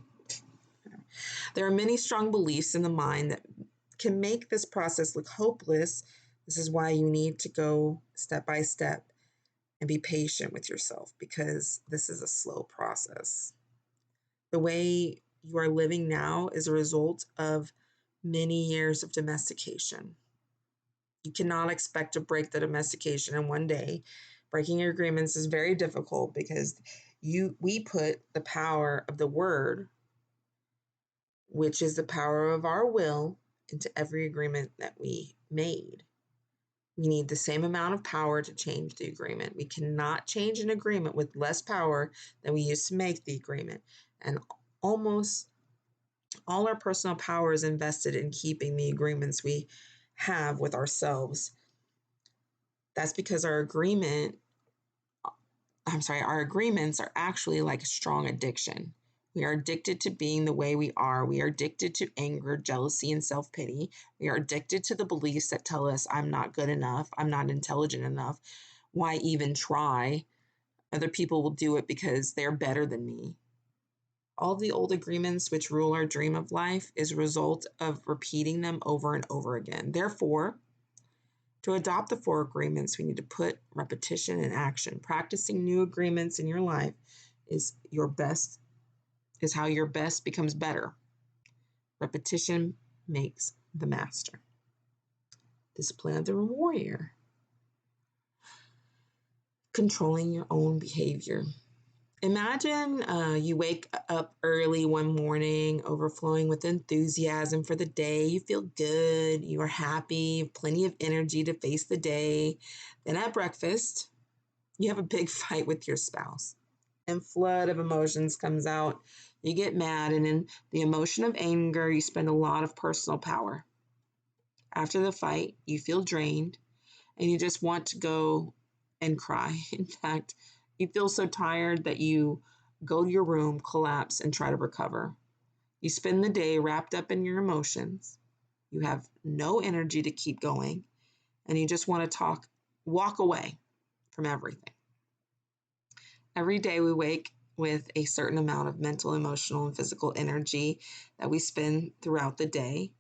There are many strong beliefs in the mind that can make this process look hopeless. This is why you need to go step by step and be patient with yourself, because this is a slow process. The way you are living now is a result of many years of domestication. You cannot expect to break the domestication in one day. Breaking your agreements is very difficult because we put the power of the word, which is the power of our will, into every agreement that we made. We need the same amount of power to change the agreement. We cannot change an agreement with less power than we used to make the agreement. And almost all our personal power is invested in keeping the agreements we have with ourselves. That's because our agreements are actually like a strong addiction. We are addicted to being the way we are. We are addicted to anger, jealousy, and self-pity. We are addicted to the beliefs that tell us I'm not good enough, I'm not intelligent enough. Why even try? Other people will do it because they're better than me. All the old agreements which rule our dream of life is a result of repeating them over and over again. Therefore, to adopt the 4 agreements, we need to put repetition in action. Practicing new agreements in your life is how your best becomes better. Repetition makes the master. Discipline of the warrior. Controlling your own behavior. Imagine you wake up early one morning, overflowing with enthusiasm for the day. You feel good, you are happy, plenty of energy to face the day. Then at breakfast, you have a big fight with your spouse. And flood of emotions comes out. You get mad, and in the emotion of anger, you spend a lot of personal power. After the fight, you feel drained, and you just want to go and cry. In fact, you feel so tired that you go to your room, collapse, and try to recover. You spend the day wrapped up in your emotions. You have no energy to keep going, and you just want to walk away from everything. Every day we wake with a certain amount of mental, emotional, and physical energy that we spend throughout the day.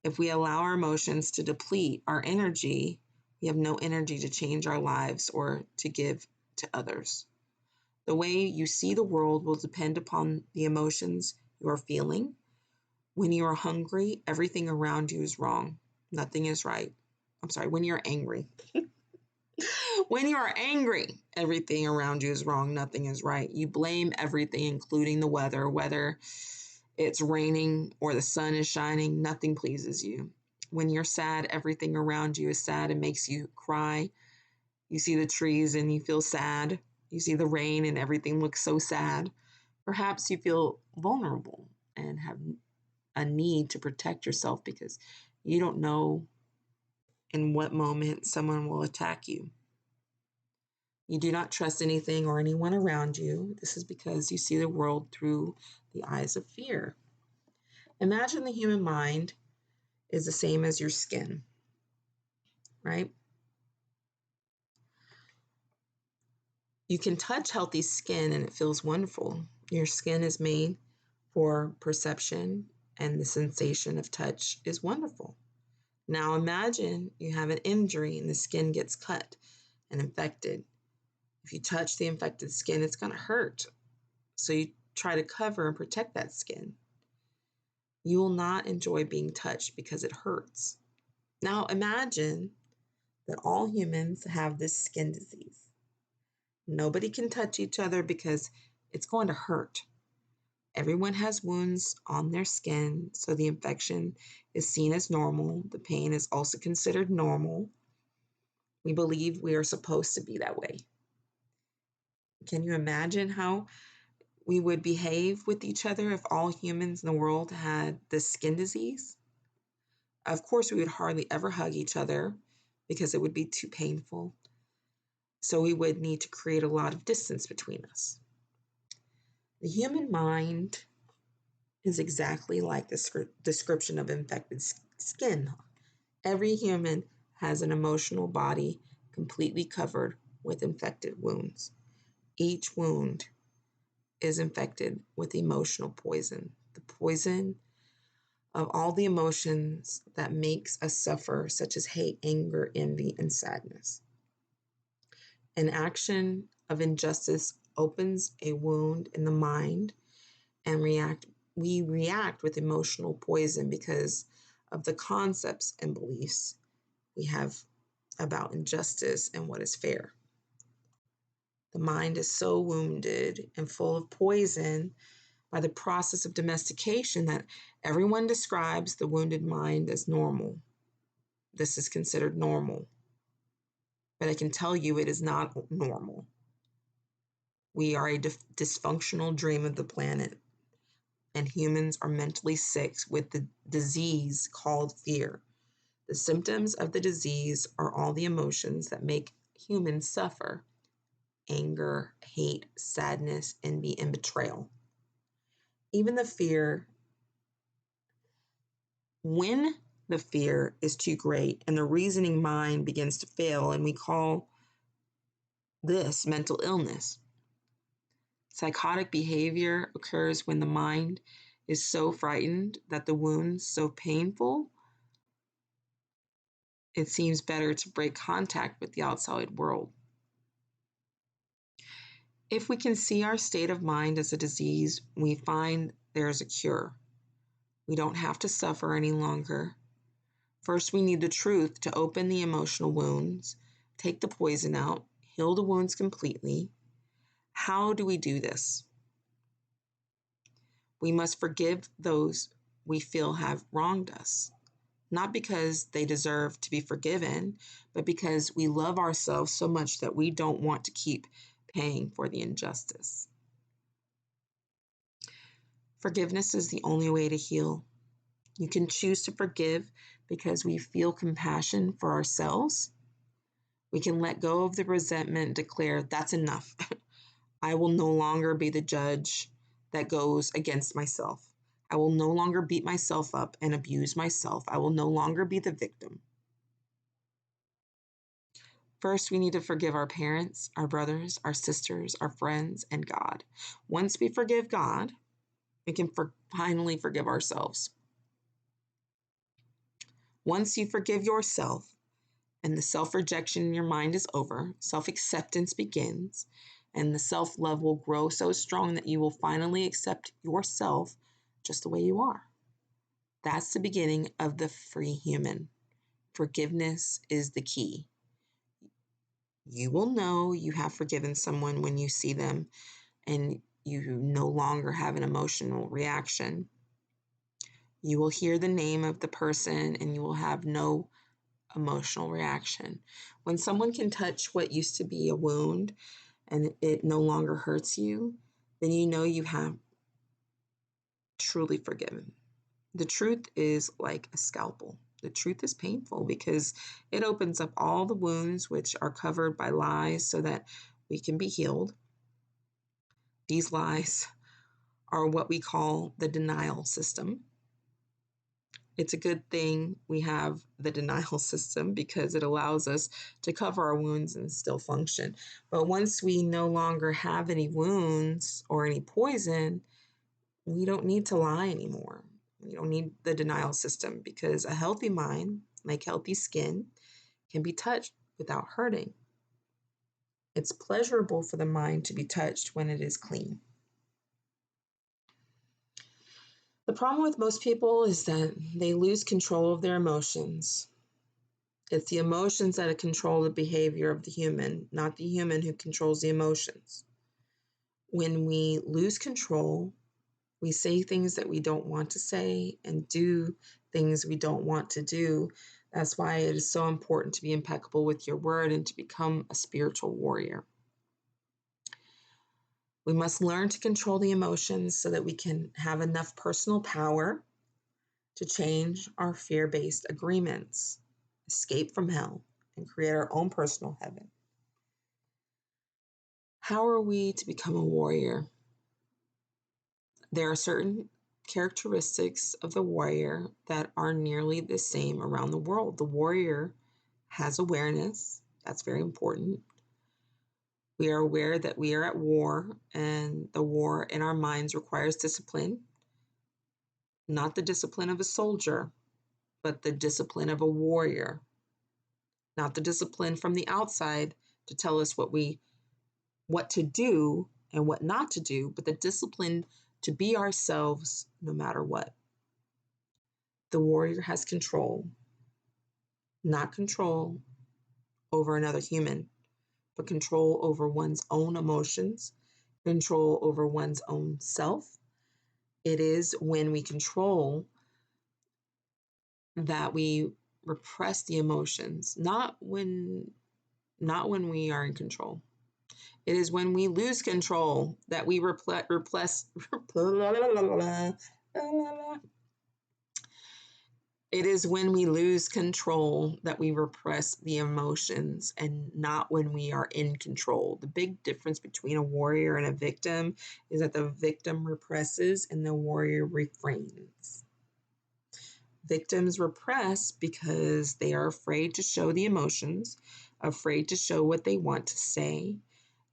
If we allow our emotions to deplete our energy, we have no energy to change our lives or to give to others. The way you see the world will depend upon the emotions you are feeling. When you are hungry, everything around you is wrong. Nothing is right. When you're angry. When you are angry, everything around you is wrong. Nothing is right. You blame everything, including the weather, whether it's raining or the sun is shining. Nothing pleases you. When you're sad, everything around you is sad and makes you cry. You see the trees and you feel sad. You see the rain and everything looks so sad. Perhaps you feel vulnerable and have a need to protect yourself because you don't know in what moment someone will attack you. You do not trust anything or anyone around you. This is because you see the world through the eyes of fear. Imagine the human mind is the same as your skin, right? You can touch healthy skin and it feels wonderful. Your skin is made for perception and the sensation of touch is wonderful. Now imagine you have an injury and the skin gets cut and infected. If you touch the infected skin, it's going to hurt. So you try to cover and protect that skin. You will not enjoy being touched because it hurts. Now imagine that all humans have this skin disease. Nobody can touch each other because it's going to hurt. Everyone has wounds on their skin, so the infection is seen as normal. The pain is also considered normal. We believe we are supposed to be that way. Can you imagine how we would behave with each other if all humans in the world had this skin disease? Of course, we would hardly ever hug each other because it would be too painful. So we would need to create a lot of distance between us. The human mind is exactly like the description of infected skin. Every human has an emotional body completely covered with infected wounds. Each wound is infected with emotional poison, the poison of all the emotions that makes us suffer, such as hate, anger, envy, and sadness. An action of injustice opens a wound in the mind and we react with emotional poison because of the concepts and beliefs we have about injustice and what is fair. The mind is so wounded and full of poison by the process of domestication that everyone describes the wounded mind as normal. This is considered normal. But I can tell you it is not normal. We are a dysfunctional dream of the planet, and humans are mentally sick with the disease called fear. The symptoms of the disease are all the emotions that make humans suffer: anger, hate, sadness, envy, and betrayal. Even the fear, when the fear is too great and the reasoning mind begins to fail, and we call this mental illness. Psychotic behavior occurs when the mind is so frightened that the wound's so painful, it seems better to break contact with the outside world. If we can see our state of mind as a disease, we find there is a cure. We don't have to suffer any longer. First, we need the truth to open the emotional wounds, take the poison out, heal the wounds completely. How do we do this? We must forgive those we feel have wronged us, not because they deserve to be forgiven, but because we love ourselves so much that we don't want to keep paying for the injustice. Forgiveness is the only way to heal. You can choose to forgive because we feel compassion for ourselves. We can let go of the resentment and declare, that's enough. I will no longer be the judge that goes against myself. I will no longer beat myself up and abuse myself. I will no longer be the victim. First, we need to forgive our parents, our brothers, our sisters, our friends, and God. Once we forgive God, we can finally forgive ourselves. Once you forgive yourself and the self-rejection in your mind is over, self-acceptance begins, and the self-love will grow so strong that you will finally accept yourself just the way you are. That's the beginning of the free human. Forgiveness is the key. You will know you have forgiven someone when you see them and you no longer have an emotional reaction. You will hear the name of the person and you will have no emotional reaction. When someone can touch what used to be a wound and it no longer hurts you, then you know you have truly forgiven. The truth is like a scalpel. The truth is painful because it opens up all the wounds which are covered by lies so that we can be healed. These lies are what we call the denial system. It's a good thing we have the denial system because it allows us to cover our wounds and still function. But once we no longer have any wounds or any poison, we don't need to lie anymore. We don't need the denial system because a healthy mind, like healthy skin, can be touched without hurting. It's pleasurable for the mind to be touched when it is clean. The problem with most people is that they lose control of their emotions. It's the emotions that control the behavior of the human, not the human who controls the emotions. When we lose control, we say things that we don't want to say and do things we don't want to do. That's why it is so important to be impeccable with your word and to become a spiritual warrior. We must learn to control the emotions so that we can have enough personal power to change our fear-based agreements, escape from hell, and create our own personal heaven. How are we to become a warrior? There are certain characteristics of the warrior that are nearly the same around the world. The warrior has awareness. That's very important. We are aware that we are at war, and the war in our minds requires discipline, not the discipline of a soldier, but the discipline of a warrior, not the discipline from the outside to tell us what to do and what not to do, but the discipline to be ourselves no matter what. The warrior has control, not control over another human, but control over one's own emotions, control over one's own self. It is when we control that we repress the emotions, not when we are in control. It is when we lose control that we repress. It is when we lose control that we repress the emotions and not when we are in control. The big difference between a warrior and a victim is that the victim represses and the warrior refrains. Victims repress because they are afraid to show the emotions, afraid to show what they want to say.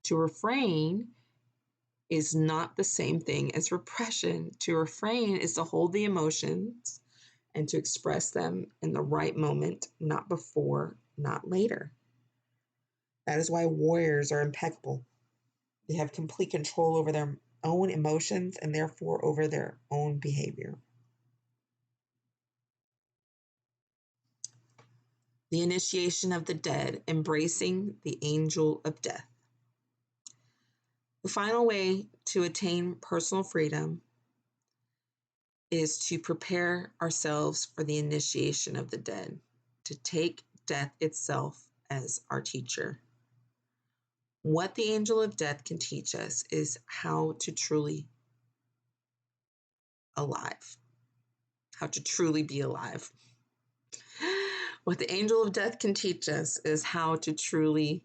To refrain is not the same thing as repression. To refrain is to hold the emotions and to express them in the right moment, not before, not later. That is why warriors are impeccable. They have complete control over their own emotions and therefore over their own behavior. The initiation of the dead, embracing the angel of death. The final way to attain personal freedom is to prepare ourselves for the initiation of the dead, to take death itself as our teacher. What the angel of death can teach us is how to truly alive, how to truly be alive. What the angel of death can teach us is how to truly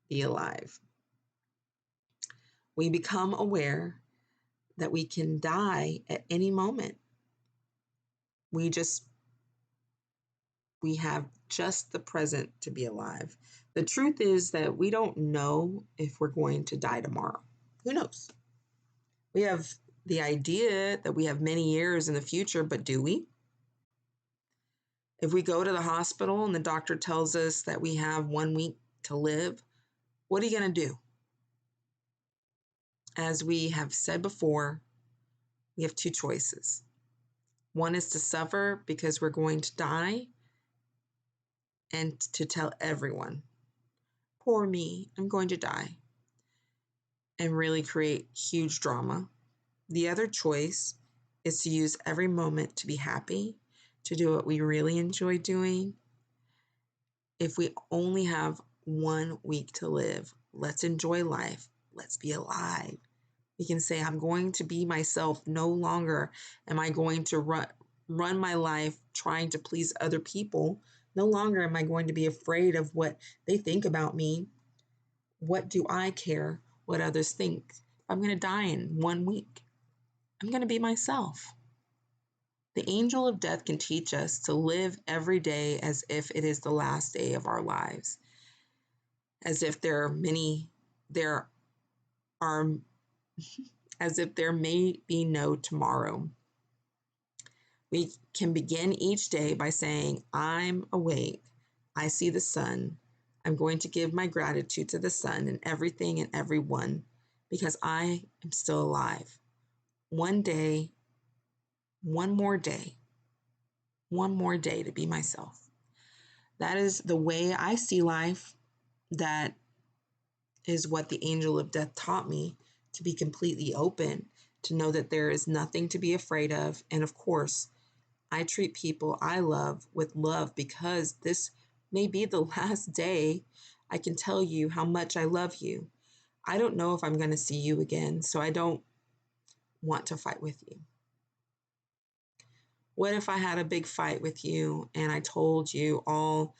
be alive. We become aware that we can die at any moment. We have just the present to be alive. The truth is that we don't know if we're going to die tomorrow. Who knows? We have the idea that we have many years in the future, but do we? If we go to the hospital and the doctor tells us that we have 1 week to live, what are you going to do? As we have said before, we have two choices. One is to suffer because we're going to die and to tell everyone. poor me, I'm going to die, and really create huge drama. The other choice is to use every moment to be happy, to do what we really enjoy doing. If we only have 1 week to live, let's enjoy life. Let's be alive. We can say, I'm going to be myself. No longer am I going to run my life trying to please other people. No longer am I going to be afraid of what they think about me. What do I care what others think? I'm going to die in 1 week. I'm going to be myself. The angel of death can teach us to live every day as if it is the last day of our lives, as if there are as if there may be no tomorrow. We can begin each day by saying, I'm awake. I see the sun. I'm going to give my gratitude to the sun and everything and everyone because I am still alive. One day, one more day to be myself. That is the way I see life. That is what the angel of death taught me, to be completely open, to know that there is nothing to be afraid of. And of course, I treat people I love with love because this may be the last day I can tell you how much I love you. I don't know if I'm going to see you again, so I don't want to fight with you. What if I had a big fight with you and I told you all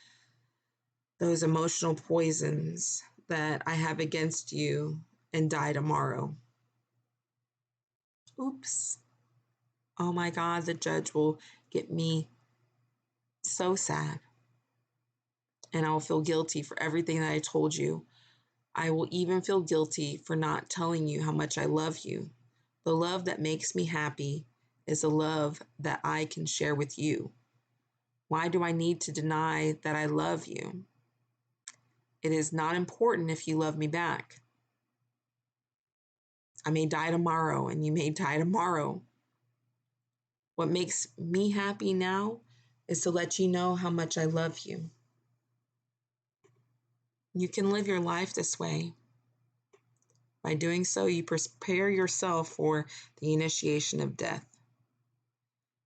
those emotional poisons that I have against you and die tomorrow? Oops. Oh my God, the judge will get me so sad. And I'll feel guilty for everything that I told you. I will even feel guilty for not telling you how much I love you. The love that makes me happy is a love that I can share with you. Why do I need to deny that I love you? It is not important if you love me back. I may die tomorrow and you may die tomorrow. What makes me happy now is to let you know how much I love you. You can live your life this way. By doing so, you prepare yourself for the initiation of death.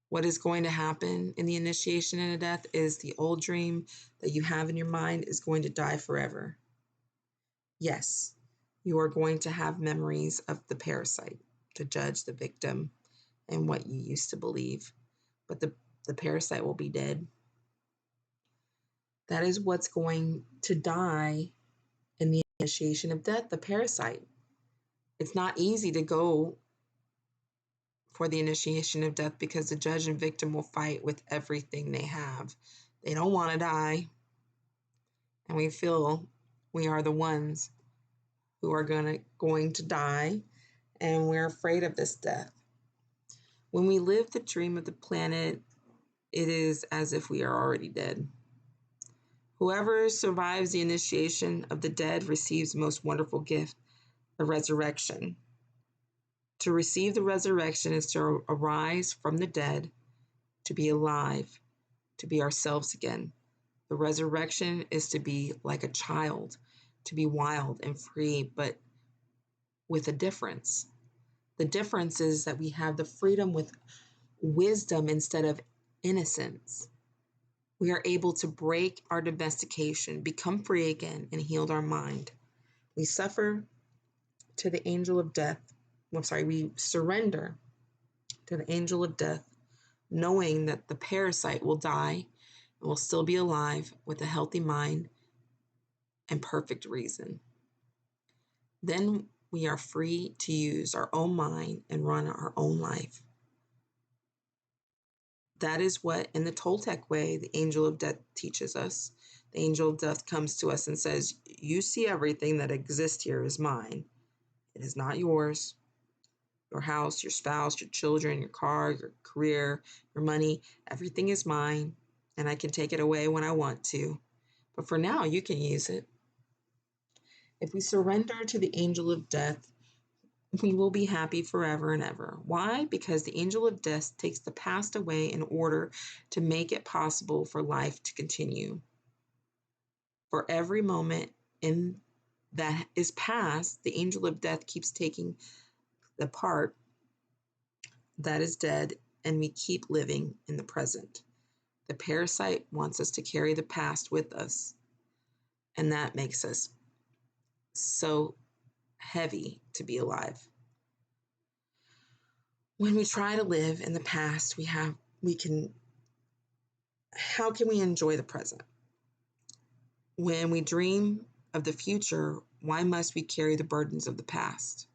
What is going to happen in the initiation of death is the old dream that you have in your mind is going to die forever. Yes, you are going to have memories of the parasite, to judge the victim and what you used to believe, but the parasite will be dead. That is what's going to die in the initiation of death, the parasite. It's not easy to go for the initiation of death because the judge and victim will fight with everything they have. They don't want to die. And we feel we are the ones who are going to die, and we're afraid of this death. When we live the dream of the planet, it is as if we are already dead. Whoever survives the initiation of the dead receives the most wonderful gift, the resurrection. To receive the resurrection is to arise from the dead, to be alive, to be ourselves again. The resurrection is to be like a child, to be wild and free, but with a difference. The difference is that we have the freedom with wisdom instead of innocence. We are able to break our domestication, become free again, and heal our mind. We suffer to the angel of death. We surrender to the angel of death, knowing that the parasite will die and will still be alive with a healthy mind and perfect reason. Then we are free to use our own mind and run our own life. That is what, in the Toltec way, the angel of death teaches us. The angel of death comes to us and says, you see everything that exists here is mine. It is not yours. Your house, your spouse, your children, your car, your career, your money, everything is mine, and I can take it away when I want to. But for now, you can use it. If we surrender to the angel of death, we will be happy forever and ever. Why? Because the angel of death takes the past away in order to make it possible for life to continue. For every moment in that is past, the angel of death keeps taking the part that is dead, and we keep living in the present. The parasite wants us to carry the past with us, and that makes us so heavy to be alive. When we try to live in the past, how can we enjoy the present? When we dream of the future, why must we carry the burdens of the past?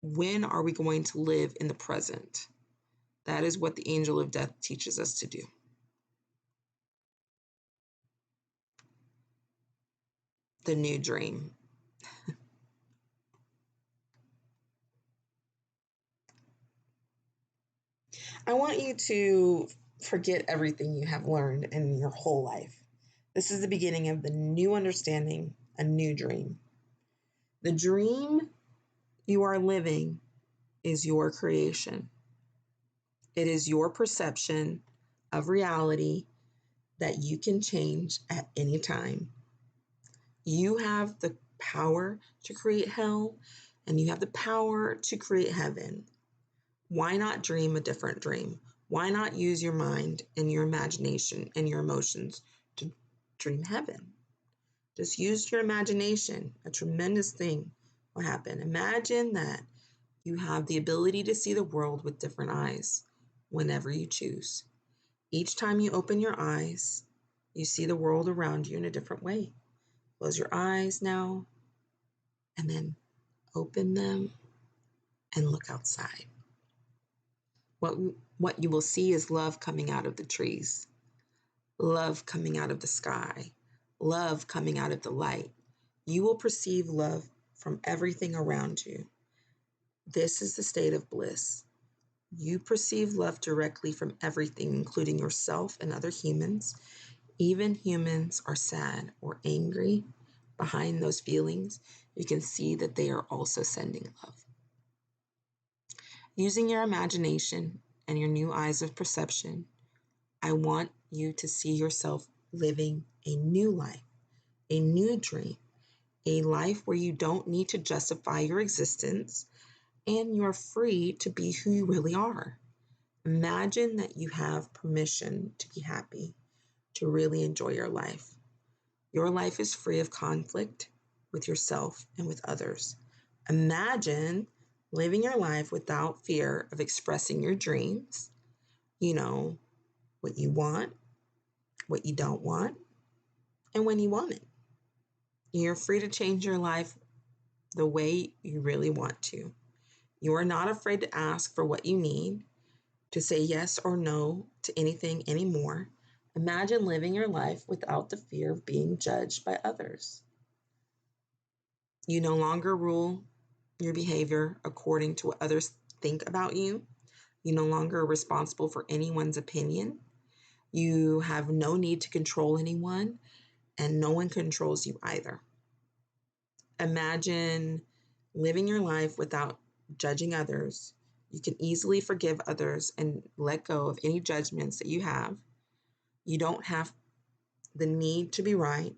When are we going to live in the present? That is what the angel of death teaches us to do. The new dream. I want you to forget everything you have learned in your whole life. This is the beginning of the new understanding, a new dream. The dream you are living is your creation. It is your perception of reality that you can change at any time. You have the power to create hell, and you have the power to create heaven. Why not dream a different dream? Why not use your mind and your imagination and your emotions to dream heaven? Just use your imagination. A tremendous thing will happen. Imagine that you have the ability to see the world with different eyes whenever you choose. Each time you open your eyes, you see the world around you in a different way. Close your eyes now, and then open them and look outside. What you will see is love coming out of the trees, love coming out of the sky, love coming out of the light. You will perceive love from everything around you. This is the state of bliss. You perceive love directly from everything, including yourself and other humans. Even humans are sad or angry. Behind those feelings, you can see that they are also sending love. Using your imagination and your new eyes of perception, I want you to see yourself living a new life, a new dream, a life where you don't need to justify your existence and you're free to be who you really are. Imagine that you have permission to be happy, to really enjoy your life. Your life is free of conflict with yourself and with others. Imagine living your life without fear of expressing your dreams, what you want, what you don't want, and when you want it. You're free to change your life the way you really want to. You are not afraid to ask for what you need, to say yes or no to anything anymore. Imagine living your life without the fear of being judged by others. You no longer rule your behavior according to what others think about you. You no longer are responsible for anyone's opinion. You have no need to control anyone, and no one controls you either. Imagine living your life without judging others. You can easily forgive others and let go of any judgments that you have. You don't have the need to be right,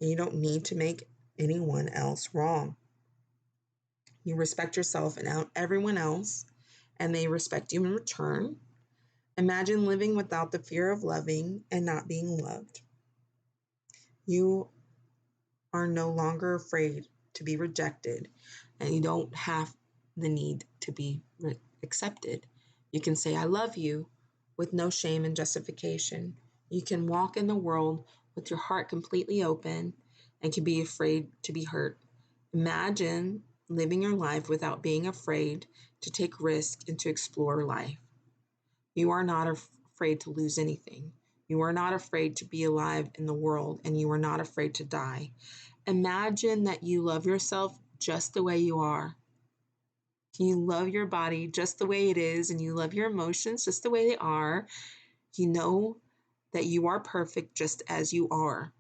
and you don't need to make anyone else wrong. You respect yourself and everyone else, and they respect you in return. Imagine living without the fear of loving and not being loved. You are no longer afraid to be rejected, and you don't have the need to be accepted. You can say, I love you with no shame and justification. You can walk in the world with your heart completely open and can be afraid to be hurt. Imagine living your life without being afraid to take risk and to explore life. You are not afraid to lose anything. You are not afraid to be alive in the world, and you are not afraid to die. Imagine that you love yourself just the way you are. You love your body just the way it is, and you love your emotions just the way they are. You know that you are perfect just as you are.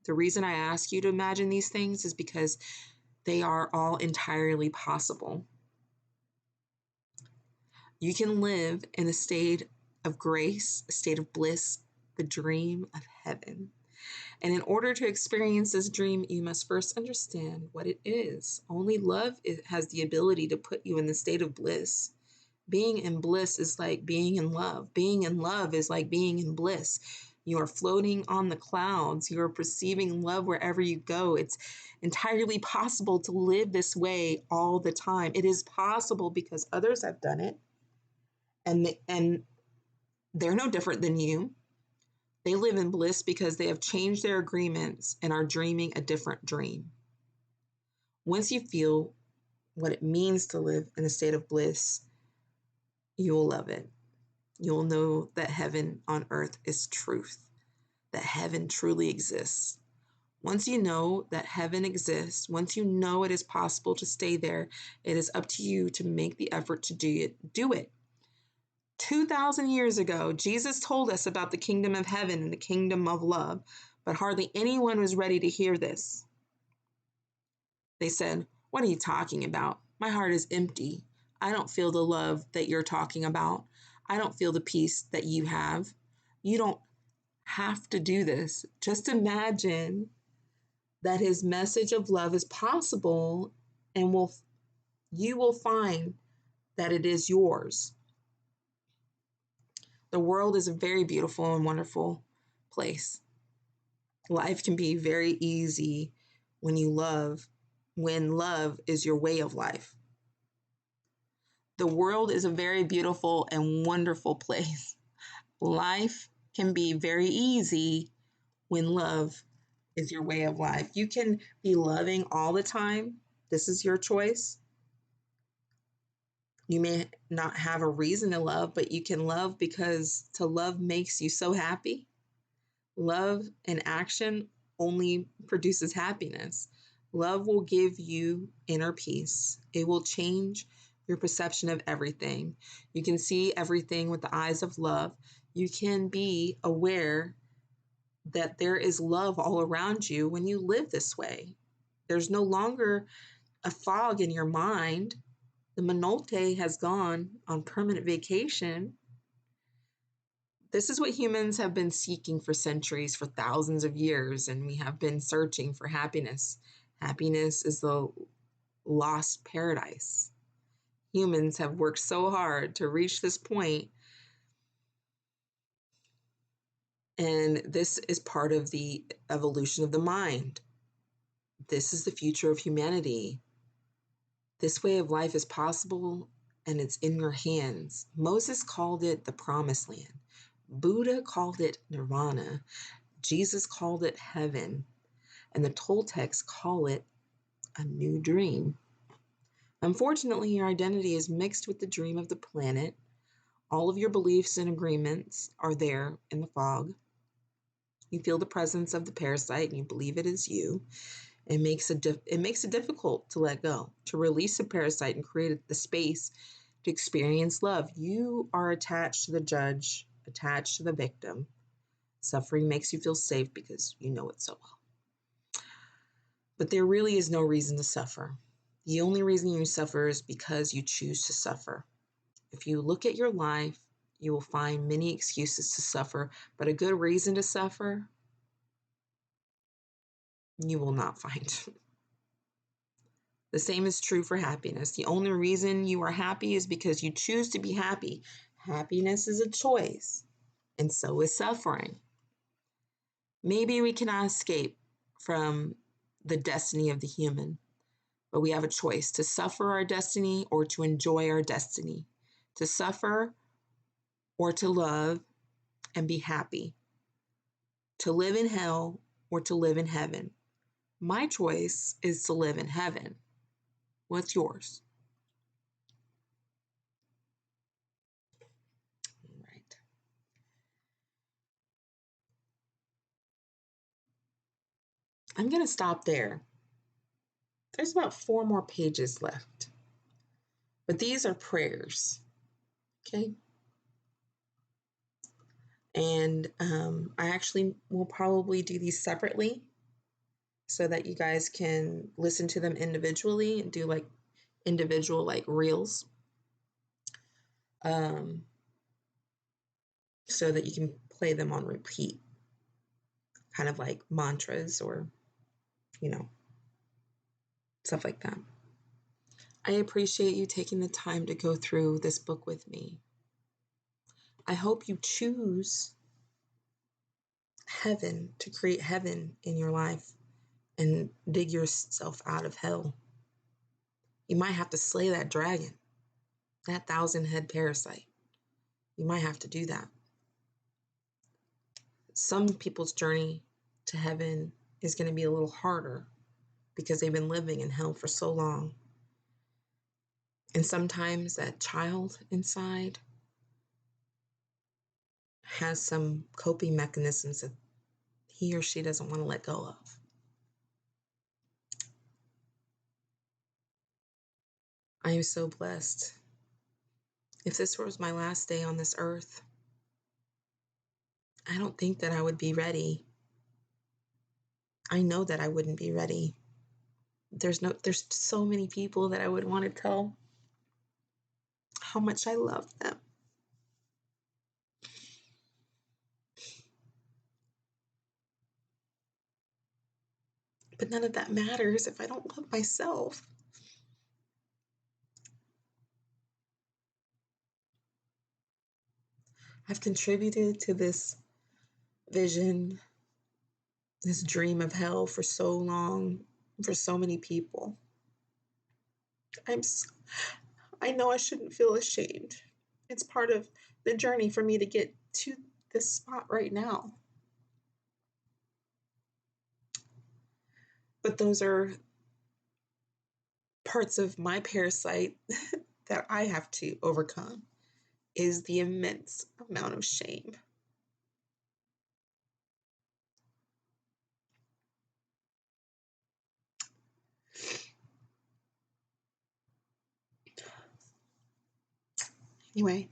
The reason I ask you to imagine these things is because they are all entirely possible. You can live in a state of grace, a state of bliss, the dream of heaven. And in order to experience this dream, you must first understand what it is. Only love has the ability to put you in the state of bliss. Being in bliss is like being in love. Being in love is like being in bliss. You are floating on the clouds. You are perceiving love wherever you go. It's entirely possible to live this way all the time. It is possible because others have done it, and they're no different than you. They live in bliss because they have changed their agreements and are dreaming a different dream. Once you feel what it means to live in a state of bliss, you will love it. You'll know that heaven on earth is truth, that heaven truly exists. Once you know that heaven exists, once you know it is possible to stay there, it is up to you to make the effort to do it. 2,000 years ago, Jesus told us about the kingdom of heaven and the kingdom of love, but hardly anyone was ready to hear this. They said, "What are you talking about? My heart is empty. I don't feel the love that you're talking about. I don't feel the peace that you have. You don't have to do this." Just imagine that his message of love is possible, and you will find that it is yours. The world is a very beautiful and wonderful place. Life can be very easy when love is your way of life. The world is a very beautiful and wonderful place. Life can be very easy when love is your way of life. You can be loving all the time. This is your choice. You may not have a reason to love, but you can love because to love makes you so happy. Love in action only produces happiness. Love will give you inner peace. It will change your perception of everything. You can see everything with the eyes of love. You can be aware that there is love all around you when you live this way. There's no longer a fog in your mind. The Minolte has gone on permanent vacation. This is what humans have been seeking for centuries, for thousands of years, and we have been searching for happiness. Happiness is the lost paradise. Humans have worked so hard to reach this point, and this is part of the evolution of the mind. This is the future of humanity. This way of life is possible, and it's in your hands. Moses called it the promised land. Buddha called it nirvana. Jesus called it heaven. And the Toltecs call it a new dream. Unfortunately, your identity is mixed with the dream of the planet. All of your beliefs and agreements are there in the fog. You feel the presence of the parasite and you believe it is you. It makes it difficult to let go, to release the parasite and create the space to experience love. You are attached to the judge, attached to the victim. Suffering makes you feel safe because you know it so well. But there really is no reason to suffer. The only reason you suffer is because you choose to suffer. If you look at your life, you will find many excuses to suffer, but a good reason to suffer, you will not find. The same is true for happiness. The only reason you are happy is because you choose to be happy. Happiness is a choice, and so is suffering. Maybe we cannot escape from the destiny of the human, but we have a choice to suffer our destiny or to enjoy our destiny, to suffer or to love and be happy, to live in hell or to live in heaven. My choice is to live in heaven. What's yours? All right. I'm going to stop there. There's about 4 more pages left, but these are prayers, okay? And I actually will probably do these separately so that you guys can listen to them individually and do like individual like reels, so that you can play them on repeat. kind of like mantras or, you know, stuff like that. I appreciate you taking the time to go through this book with me. I hope you choose heaven, to create heaven in your life and dig yourself out of hell. You might have to slay that dragon, that 1,000-head parasite. You might have to do that. Some people's journey to heaven is going to be a little harder because they've been living in hell for so long. And sometimes that child inside has some coping mechanisms that he or she doesn't want to let go of. I am so blessed. If this was my last day on this earth, I don't think that I would be ready. I know that I wouldn't be ready. There's so many people that I would want to tell how much I love them. But none of that matters if I don't love myself. I've contributed to this vision, this dream of hell for so long, for so many people. I know I shouldn't feel ashamed. It's part of the journey for me to get to this spot right now. But those are parts of my parasite that I have to overcome, is the immense amount of shame. Anyway,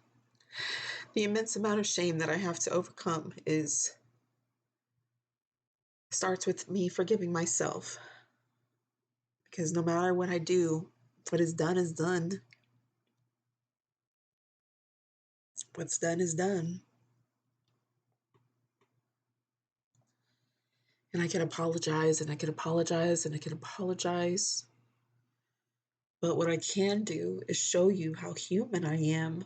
the immense amount of shame that I have to overcome starts with me forgiving myself. Because no matter what I do, what is done is done. What's done is done. And I can apologize and I can apologize and I can apologize. But what I can do is show you how human I am.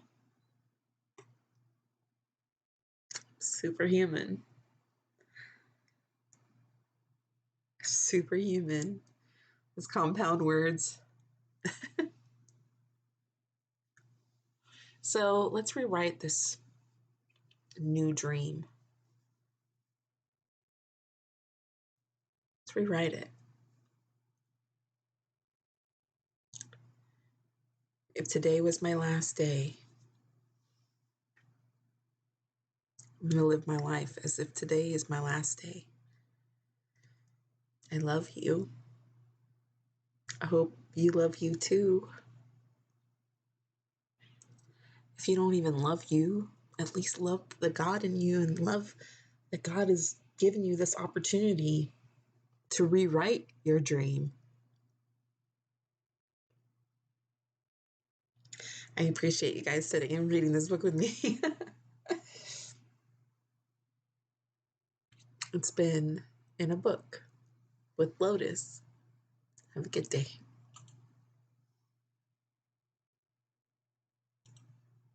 Superhuman. Superhuman. It's compound words. So let's rewrite this new dream. Let's rewrite it. If today was my last day, I'm going to live my life as if today is my last day. I love you. I hope you love you too. If you don't even love you, at least love the God in you and love that God has given you this opportunity to rewrite your dream. I appreciate you guys sitting and reading this book with me. It's been In a Book with Lotus. Have a good day.